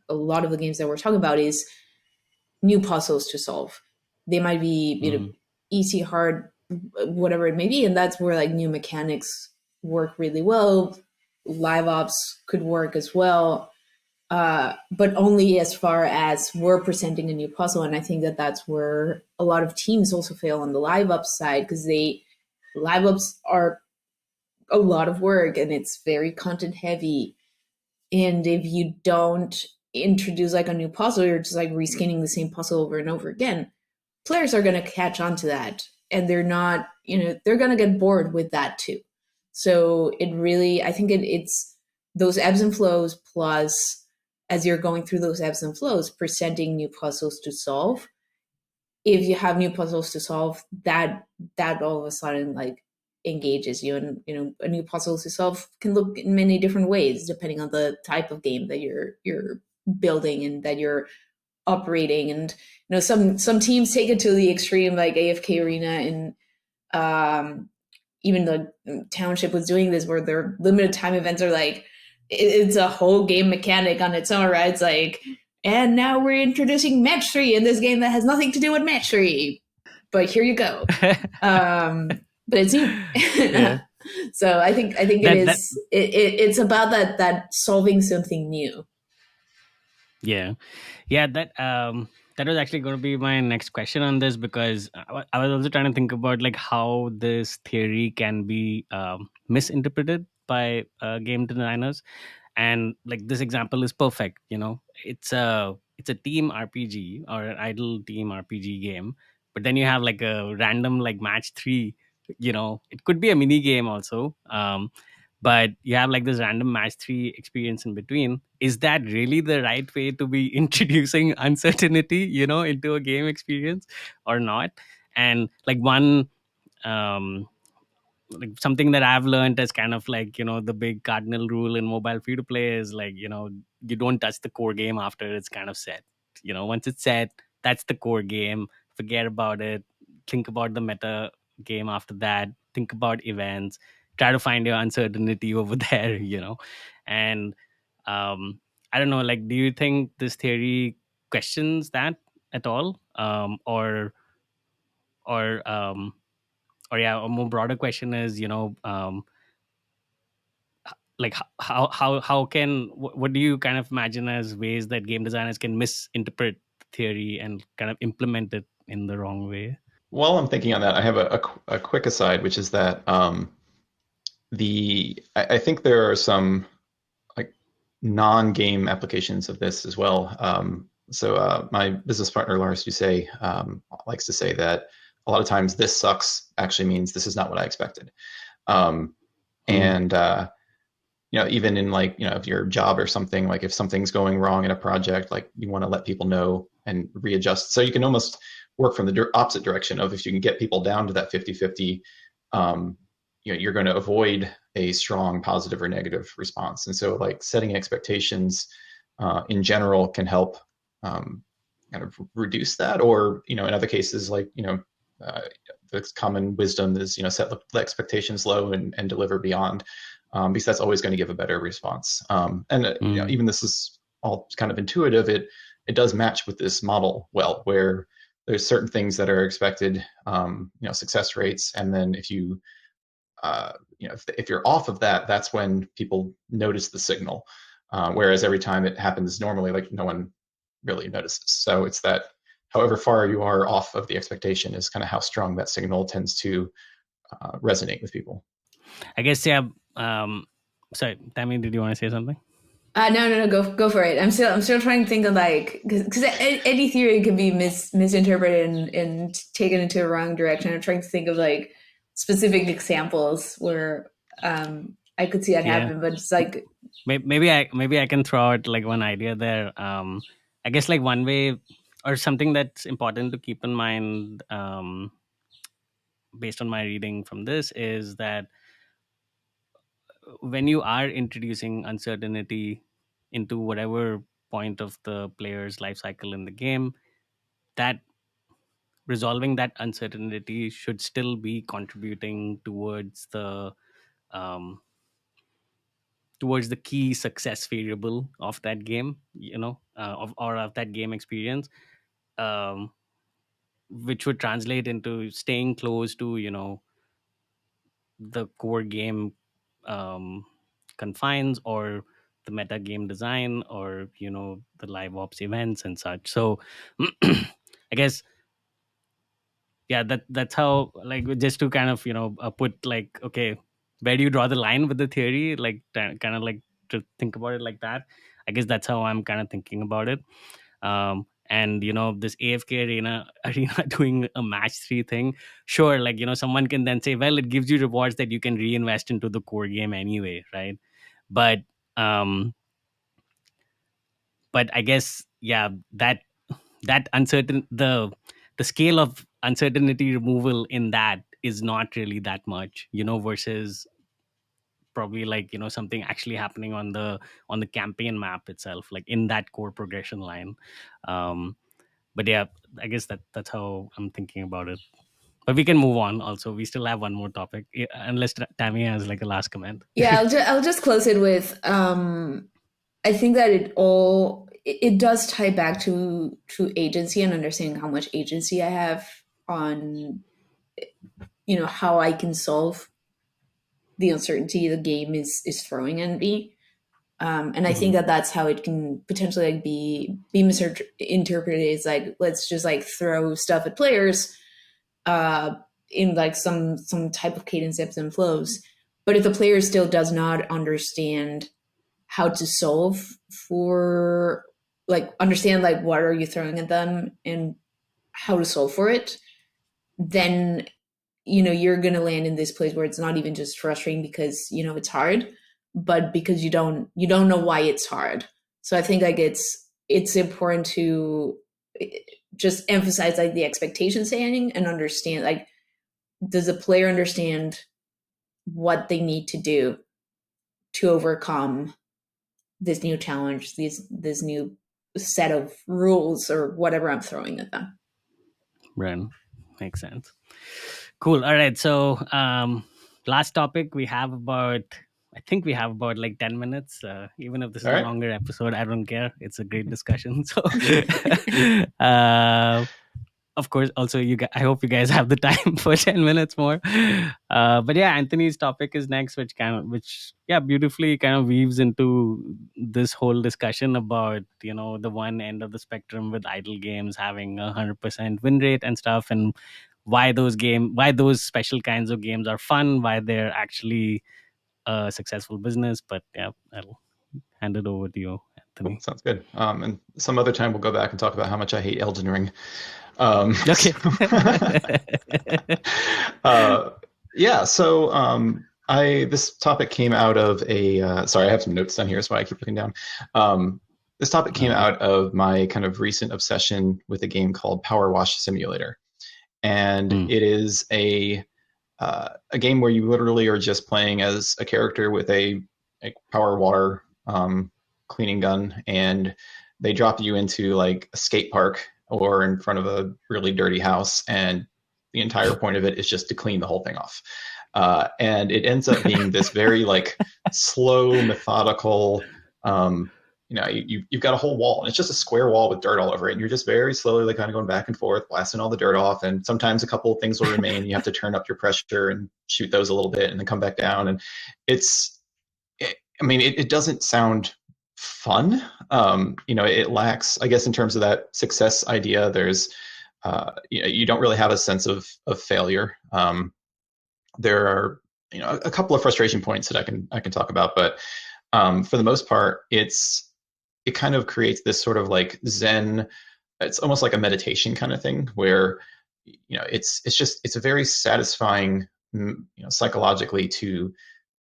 a lot of the games that we're talking about, is new puzzles to solve. They might be easy, hard, whatever it may be, and that's where like new mechanics work really well. Live ops could work as well, but only as far as we're presenting a new puzzle. And I think that that's where a lot of teams also fail on the live ops side, because live ops are a lot of work and it's very content heavy. And if you don't introduce like a new puzzle, you're just like reskinning the same puzzle over and over again, players are going to catch on to that, and they're not, they're going to get bored with that too. So it really, I think it's those ebbs and flows, plus as you're going through those ebbs and flows, presenting new puzzles to solve. If you have new puzzles to solve, that all of a sudden like engages you. And a new puzzle to solve can look in many different ways depending on the type of game that you're building and that you're operating. And some teams take it to the extreme, like AFK Arena, and even the Township was doing this, where their limited time events are like, it's a whole game mechanic on its own, right? It's like, and now we're introducing match 3 in this game that has nothing to do with match 3, but here you go. But it's new. Yeah. So I think it's about that solving something new. Yeah, that was actually going to be my next question on this, because I was also trying to think about like how this theory can be misinterpreted by game designers. And like this example is perfect. It's a team RPG or an idle team RPG game, but then you have like a random like match 3. It could be a mini game also, but you have like this random match 3 experience in between. Is that really the right way to be introducing uncertainty, into a game experience or not? And like one um like something that I've learned as kind of like, the big cardinal rule in mobile free to play is like, you don't touch the core game after it's kind of set. Once it's set, that's the core game. Forget about it. Think about the meta game after that. Think about events. Try to find your uncertainty over there, And I don't know, like, do you think this theory questions that at all? Or yeah, a more broader question is, like how can what do you kind of imagine as ways that game designers can misinterpret theory and kind of implement it in the wrong way? While I'm thinking on that, I have a quick aside, which is that I think there are some like non-game applications of this as well. So my business partner Lars Doucet likes to say that a lot of times this sucks actually means this is not what I expected. And even in like, if your job or something, like if something's going wrong in a project, like you want to let people know and readjust. So you can almost work from the opposite direction of if you can get people down to that 50-50, you're going to avoid a strong positive or negative response. And so like setting expectations in general can help kind of reduce that, or, in other cases, like, the common wisdom is, set the expectations low and deliver beyond, because that's always going to give a better response. Even this is all kind of intuitive. It does match with this model well, where there's certain things that are expected, success rates, and then if you if you're off of that, that's when people notice the signal. Whereas every time it happens normally, like no one really notices. So it's that however far you are off of the expectation is kind of how strong that signal tends to resonate with people. I guess, yeah. Sorry, Tammy, did you want to say something? No, go for it. I'm still trying to think of like, because any theory can be misinterpreted and taken into a wrong direction. I'm trying to think of like specific examples where I could see that happen, but it's like maybe I can throw out like one idea there. I guess like one way or something that's important to keep in mind, based on my reading from this, is that when you are introducing uncertainty into whatever point of the player's life cycle in the game, that resolving that uncertainty should still be contributing um, towards the key success variable of that game, of that game experience, um, which would translate into staying close to the core game confines, or the meta game design, or the live ops events and such. So I guess, yeah, that's how, like, just to kind of put like, okay, where do you draw the line with the theory, like kind of like to think about it like that. I guess that's how I'm kind of thinking about it. And this AFK arena doing a match 3 thing, sure, like someone can then say, well, it gives you rewards that you can reinvest into the core game anyway, right? But I guess, yeah, that uncertain the scale of uncertainty removal in that is not really that much, versus probably like something actually happening on the campaign map itself, like in that core progression line. But yeah, I guess that's how I'm thinking about it. But we can move on. Also, we still have one more topic, unless Tammy has like a last comment. yeah. I'll just close it with I think that it does tie back to agency and understanding how much agency I have on how I can solve the uncertainty the game is throwing at me. And I think that that's how it can potentially like be misinterpreted. Is like, let's just like throw stuff at players in like some type of cadence, ebbs and flows. But if the player still does not understand how to solve for, like, understand like what are you throwing at them and how to solve for it, then you're going to land in this place where it's not even just frustrating because, it's hard, but because you don't know why it's hard. So I think like it's important to just emphasize like the expectation setting and understand, like, does the player understand what they need to do to overcome this new challenge, this new set of rules or whatever I'm throwing at them. Right. Makes sense. Cool. All right. So last topic, I think we have about like 10 minutes. Even if this is All a right. longer episode, I don't care. It's a great discussion. So uh, of course, also I hope you guys have the time for 10 minutes more. But yeah, Anthony's topic is next, which beautifully kind of weaves into this whole discussion about, the one end of the spectrum with idle games having 100% win rate and stuff, and why those special kinds of games are fun, why they're actually a successful business. But yeah, I'll hand it over to you, Anthony. Cool. Sounds good. And some other time we'll go back and talk about how much I hate Elden Ring. Okay. Yeah. So this topic came out of sorry, I have some notes down here, so I keep looking down. This topic came out of my kind of recent obsession with a game called Power Wash Simulator, and it is a game where you literally are just playing as a character with a power water cleaning gun, and they drop you into like a skate park or in front of a really dirty house, and the entire point of it is just to clean the whole thing off. And it ends up being this very like slow, methodical, you've got a whole wall, and it's just a square wall with dirt all over it, and you're just very slowly like kind of going back and forth, blasting all the dirt off, and sometimes a couple of things will remain. You have to turn up your pressure and shoot those a little bit and then come back down. And it doesn't sound fun. It lacks, I guess, in terms of that success idea. There's you don't really have a sense of failure. There are a couple of frustration points that I can talk about, but for the most part, it kind of creates this sort of like Zen. It's almost like a meditation kind of thing where it's a very satisfying, psychologically, to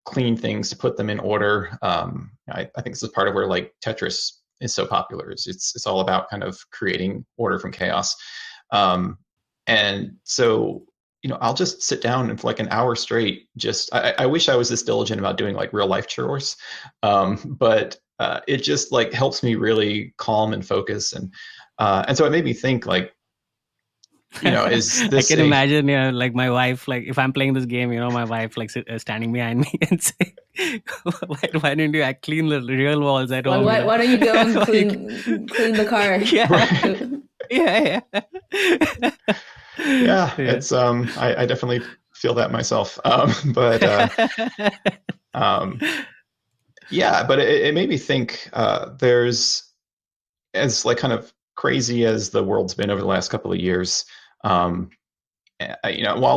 clean things, to put them in order. I think this is part of where like Tetris is so popular. It's all about kind of creating order from chaos. And so, I'll just sit down and for like an hour straight, I wish I was this diligent about doing like real life chores. But it just like helps me really calm and focus. And so it made me think like, is this I can imagine, like my wife, like if I'm playing this game, my wife like standing behind me and saying, why didn't you clean the real walls at home? Why don't you go and clean the car? Yeah. Right. Yeah. Yeah, it's I definitely feel that myself. But it made me think there's, as like kind of crazy as the world's been over the last couple of years, while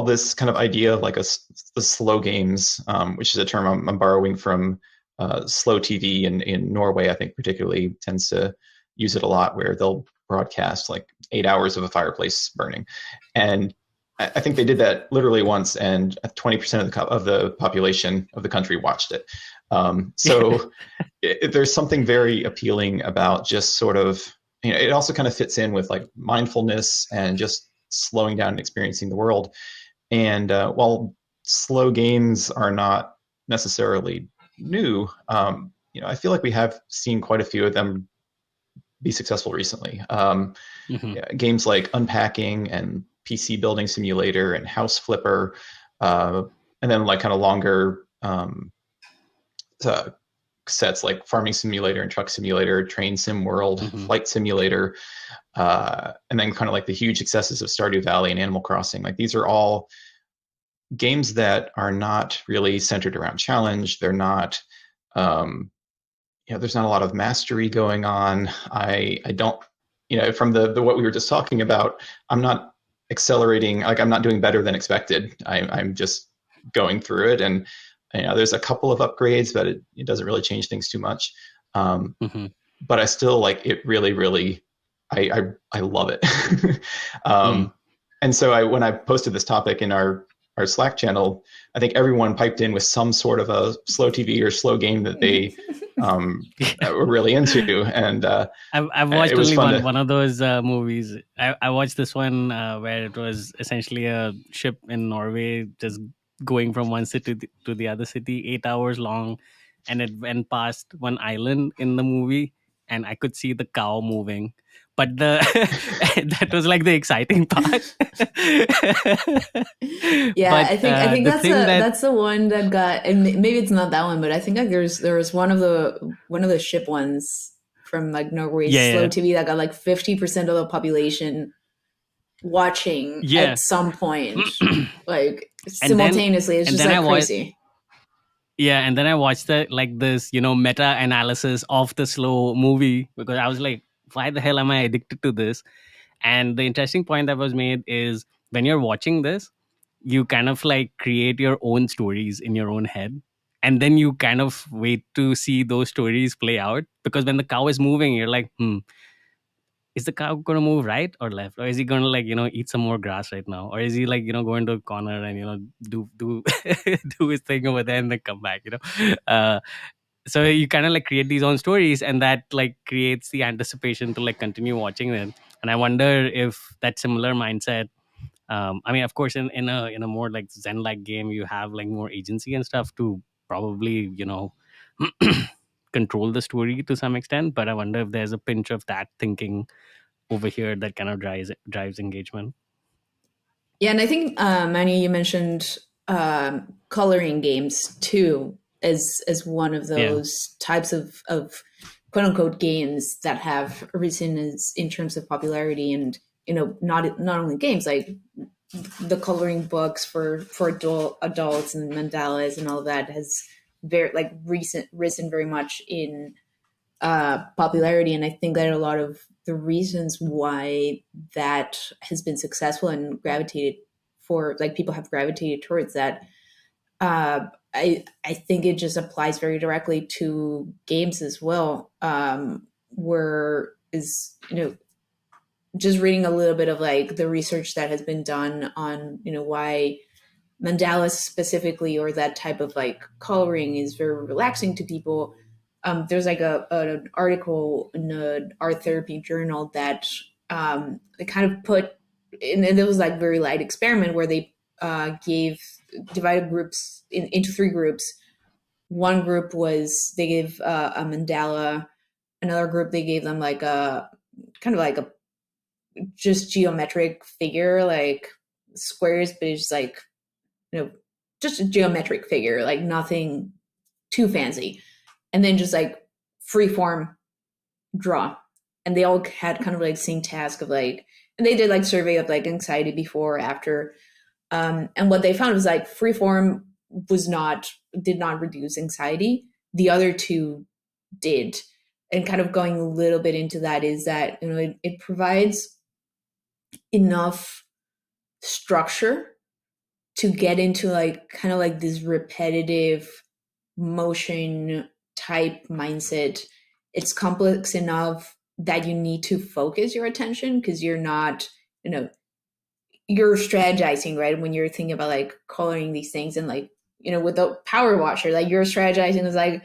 this kind of idea of like the slow games, which is a term I'm borrowing from slow TV in Norway, I think particularly tends to use it a lot, where they'll broadcast like 8 hours of a fireplace burning. And I think they did that literally once, and 20% of the population of the country watched it. So there's something very appealing about just sort of, it also kind of fits in with like mindfulness and just slowing down and experiencing the world. And while slow games are not necessarily new, I feel like we have seen quite a few of them be successful recently. Games like Unpacking and PC Building Simulator and House Flipper, and then like kind of longer sets like Farming Simulator and Truck Simulator, Train Sim World, Flight Simulator, and then kind of like the huge successes of Stardew Valley and Animal Crossing. Like these are all games that are not really centered around challenge. They're not, there's not a lot of mastery going on. I don't, from the what we were just talking about, I'm not accelerating, like I'm not doing better than expected. I'm just going through it, and there's a couple of upgrades, but it doesn't really change things too much. But I still like it really, really, I love it. And so when I posted this topic in our our Slack channel, I think everyone piped in with some sort of a slow TV or slow game that they were really into, and I've it watched was only fun to. one of those movies. I watched this one where it was essentially a ship in Norway just going from one city to the other city, 8 hours long, and it went past one island in the movie, and I could see the cow moving. But the that was like the exciting part. Yeah, But I think the thing that that's the one that got, and maybe it's not that one, but I think like there was one of the ship ones from like Norway's slow yeah TV that got like 50% of the population watching yeah at some point, yeah. like and then simultaneously. It's and just then I like watched crazy. Yeah, and then I watched the like this, meta analysis of the slow movie because I was like, why the hell am I addicted to this? And the interesting point that was made is when you're watching this, you kind of like create your own stories in your own head. And then you kind of wait to see those stories play out because when the cow is moving, you're like, is the cow going to move right or left, or is he going to like eat some more grass right now, or is he like going to a corner and do do his thing over there and then come back, so you kind of like create these own stories, and that like creates the anticipation to like continue watching them. And I wonder if that similar mindset, I mean, of course, in a more like zen like game, you have like more agency and stuff to probably control the story to some extent, but I wonder if there's a pinch of that thinking over here that kind of drives engagement. Yeah, and I think Manny, you mentioned coloring games too as one of Yeah. those types of quote unquote games that have risen in terms of popularity, and not only games, like the coloring books for adults and mandalas and all that has very like risen very much in popularity. And I think that a lot of the reasons why that has been successful and gravitated for like people have gravitated towards that, I think it just applies very directly to games as well. Where is just reading a little bit of like the research that has been done on why mandalas specifically, or that type of like coloring, is very relaxing to people. There's like an article in an art therapy journal that they kind of put, and it was like very light experiment where they gave divided groups into three groups. One group was they gave a mandala. Another group they gave them like a kind of like a just geometric figure, like squares, but it's like just a geometric figure, like nothing too fancy. And then just like free form draw. And they all had kind of like the same task of like, and they did like survey of like anxiety before or after. And what they found was like free form did not reduce anxiety. The other two did. And kind of going a little bit into that is that, it provides enough structure to get into like kind of like this repetitive motion type mindset. It's complex enough that you need to focus your attention because you're not, you're strategizing, right? When you're thinking about like coloring these things, and like, with the power washer, like you're strategizing is like,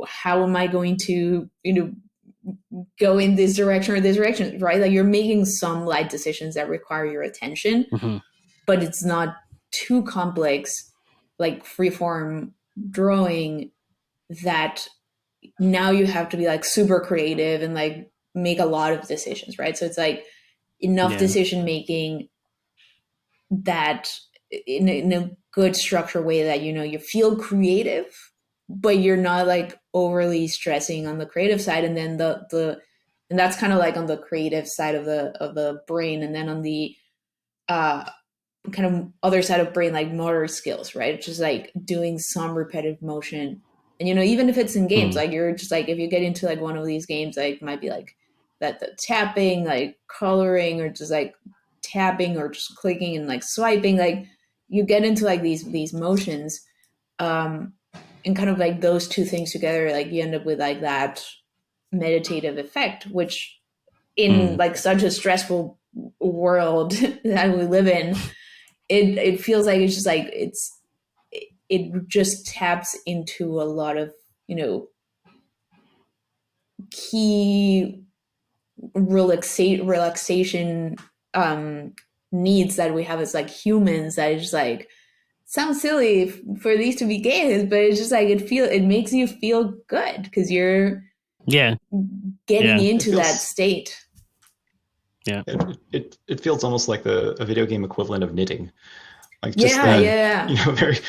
how am I going to, go in this direction or this direction, right? Like you're making some light decisions that require your attention, Mm-hmm. but it's not too complex, like freeform drawing, that now you have to be like super creative and like make a lot of decisions, right? So it's like enough Yeah. decision making that in a good structured way that you feel creative, but you're not like overly stressing on the creative side. And then and that's kind of like on the creative side of the brain. And then on the uh kind of other side of brain, like motor skills, right? It's just like doing some repetitive motion. And even if it's in games, Mm. like you're just like, if you get into like one of these games, like might be like that the tapping, like coloring, or just like tapping or just clicking and like swiping, like you get into like these motions, um and kind of like those two things together, like you end up with like that meditative effect, which in Mm. like such a stressful world that we live in it feels like it's just like it just taps into a lot of, you know, key relaxation needs that we have as like humans, that is just like, sounds silly for these to be games, but it's just like it makes you feel good because you're Yeah. getting Yeah. It into that feels state. Yeah. it feels almost like a video game equivalent of knitting. Like just Yeah, the, yeah, very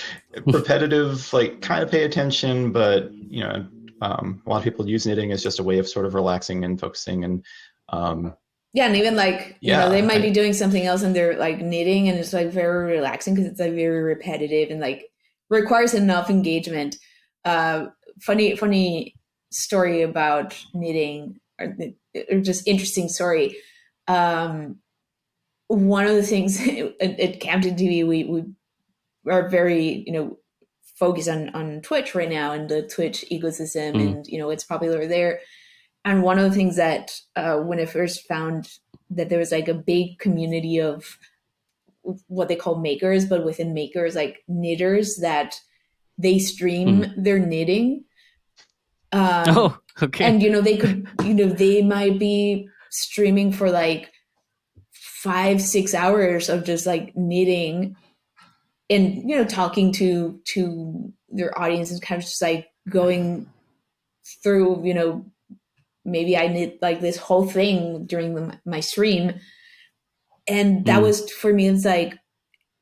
repetitive, like kind of pay attention, but a lot of people use knitting as just a way of sort of relaxing and focusing. And yeah. And even like, you know, they yeah, might be doing something else and they're like knitting, and it's like very relaxing because it's like very repetitive and like requires enough engagement. uh funny story about knitting, or just interesting story. um One of the things at Camden TV, we are very, you know, focused on Twitch right now and the Twitch ecosystem, Mm. and you know, it's popular there. And one of the things that when I first found that there was like a big community of what they call makers, but within makers, like knitters, that they stream Mm. their knitting. Oh, okay. And you know, they could, you know, they might be streaming for like 5-6 hours of just like knitting, and you know, talking to their audience, and kind of just like going through, you know, maybe I knit like this whole thing during my stream. And that Mm. was, for me, it's like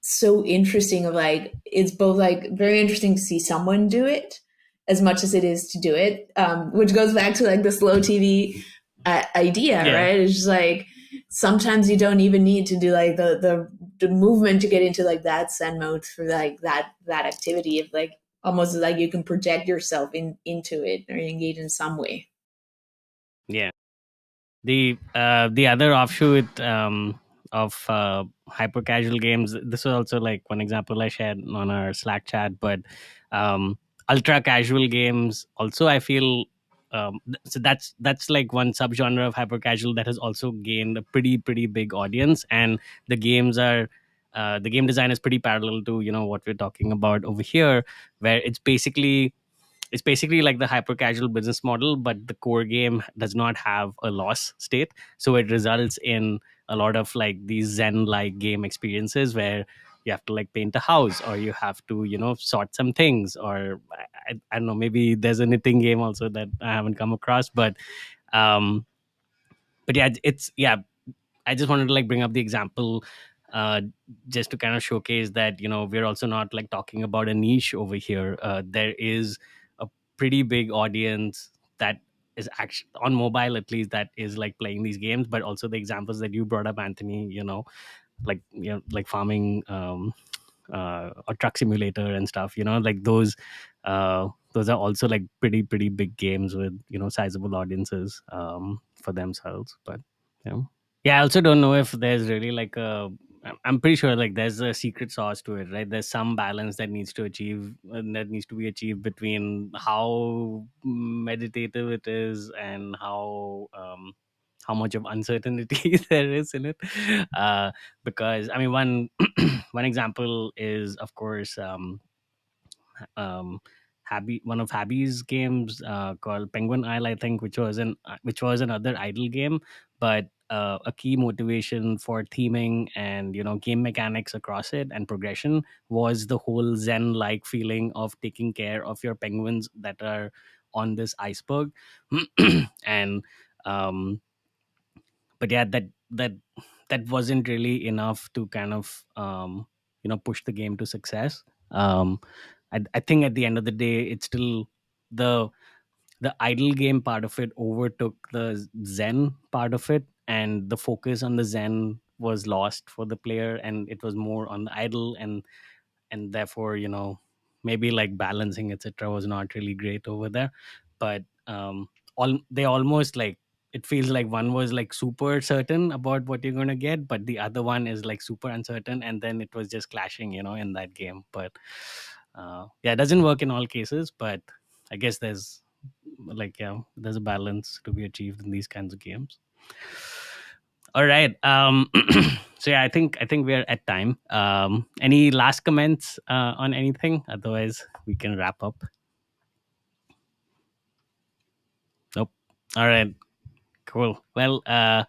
so interesting, of like, it's both like very interesting to see someone do it as much as it is to do it, which goes back to like the slow TV idea, Yeah. right? It's just like sometimes you don't even need to do like the movement to get into like that zen mode for like that activity, of like almost like you can project yourself into it or engage in some way. Yeah. The other offshoot of hyper casual games, this was also like one example I shared on our Slack chat, but um, ultra casual games also, I feel, so that's like one subgenre of hyper casual that has also gained a pretty big audience. And the games are the game design is pretty parallel to, you know, what we're talking about over here, where it's basically like the hyper casual business model, but the core game does not have a loss state. So it results in a lot of like these zen like game experiences where you have to like paint a house, or you have to, you know, sort some things, or I don't know, maybe there's a knitting game also that I haven't come across. Um but yeah, it's yeah, I just wanted to like bring up the example, uh, just to kind of showcase that, you know, we're also not like talking about a niche over here. There is a pretty big audience that is actually on mobile, at least, that is like playing these games. But also the examples that you brought up, Anthony, you know, like farming, or truck simulator and stuff. You know, like those are also like pretty big games with, you know, sizable audiences for themselves. But yeah. Yeah, I also don't know if there's really like I'm pretty sure like there's a secret sauce to it, right? There's some balance that needs to be achieved between how meditative it is and how much of uncertainty there is in it. Because I mean, one one example is, of course, um one of Habby's games called Penguin Isle, I think, which was another idle game, but a key motivation for theming and, you know, game mechanics across it and progression was the whole zen like feeling of taking care of your penguins that are on this iceberg. And um but yeah, that wasn't really enough to kind of, you know, push the game to success. I think at the end of the day, it's still the the idle game part of it overtook the zen part of it, and the focus on the zen was lost for the player, and it was more on the idle. And therefore, you know, maybe like balancing, etc., was not really great over there. But all they almost like, it feels like one was like super certain about what you're going to get, but the other one is like super uncertain, and then it was just clashing, you know, in that game. But yeah, it doesn't work in all cases, but I guess there's like, yeah, there's a balance to be achieved in these kinds of games. All right. So yeah, I think we're at time. Any last comments on anything? Otherwise, we can wrap up. Nope. All right. Cool. Well, yeah,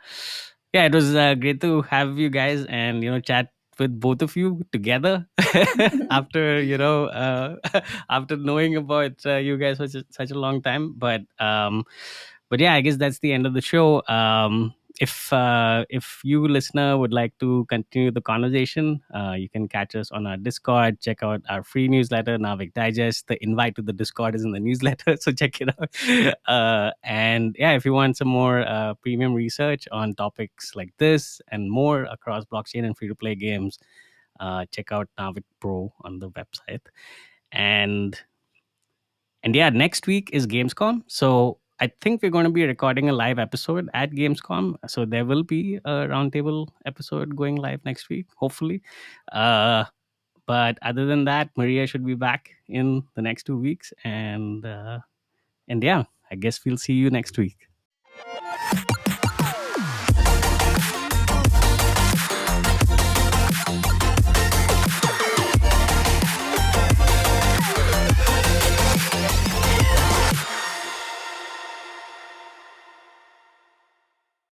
it was great to have you guys and chat with both of you together after after knowing about you guys for such a long time. But yeah, I guess that's the end of the show. If you listener would like to continue the conversation, you can catch us on our Discord. Check out our free newsletter, Naavik Digest. The invite to the Discord is in the newsletter, so check it out. And yeah, if you want some more premium research on topics like this and more across blockchain and free to play games, check out Naavik Pro on the website. And yeah, next week is Gamescom. So I think we're going to be recording a live episode at Gamescom. So there will be a roundtable episode going live next week, hopefully. But other than that, Maria should be back in the next 2 weeks. And yeah, I guess we'll see you next week.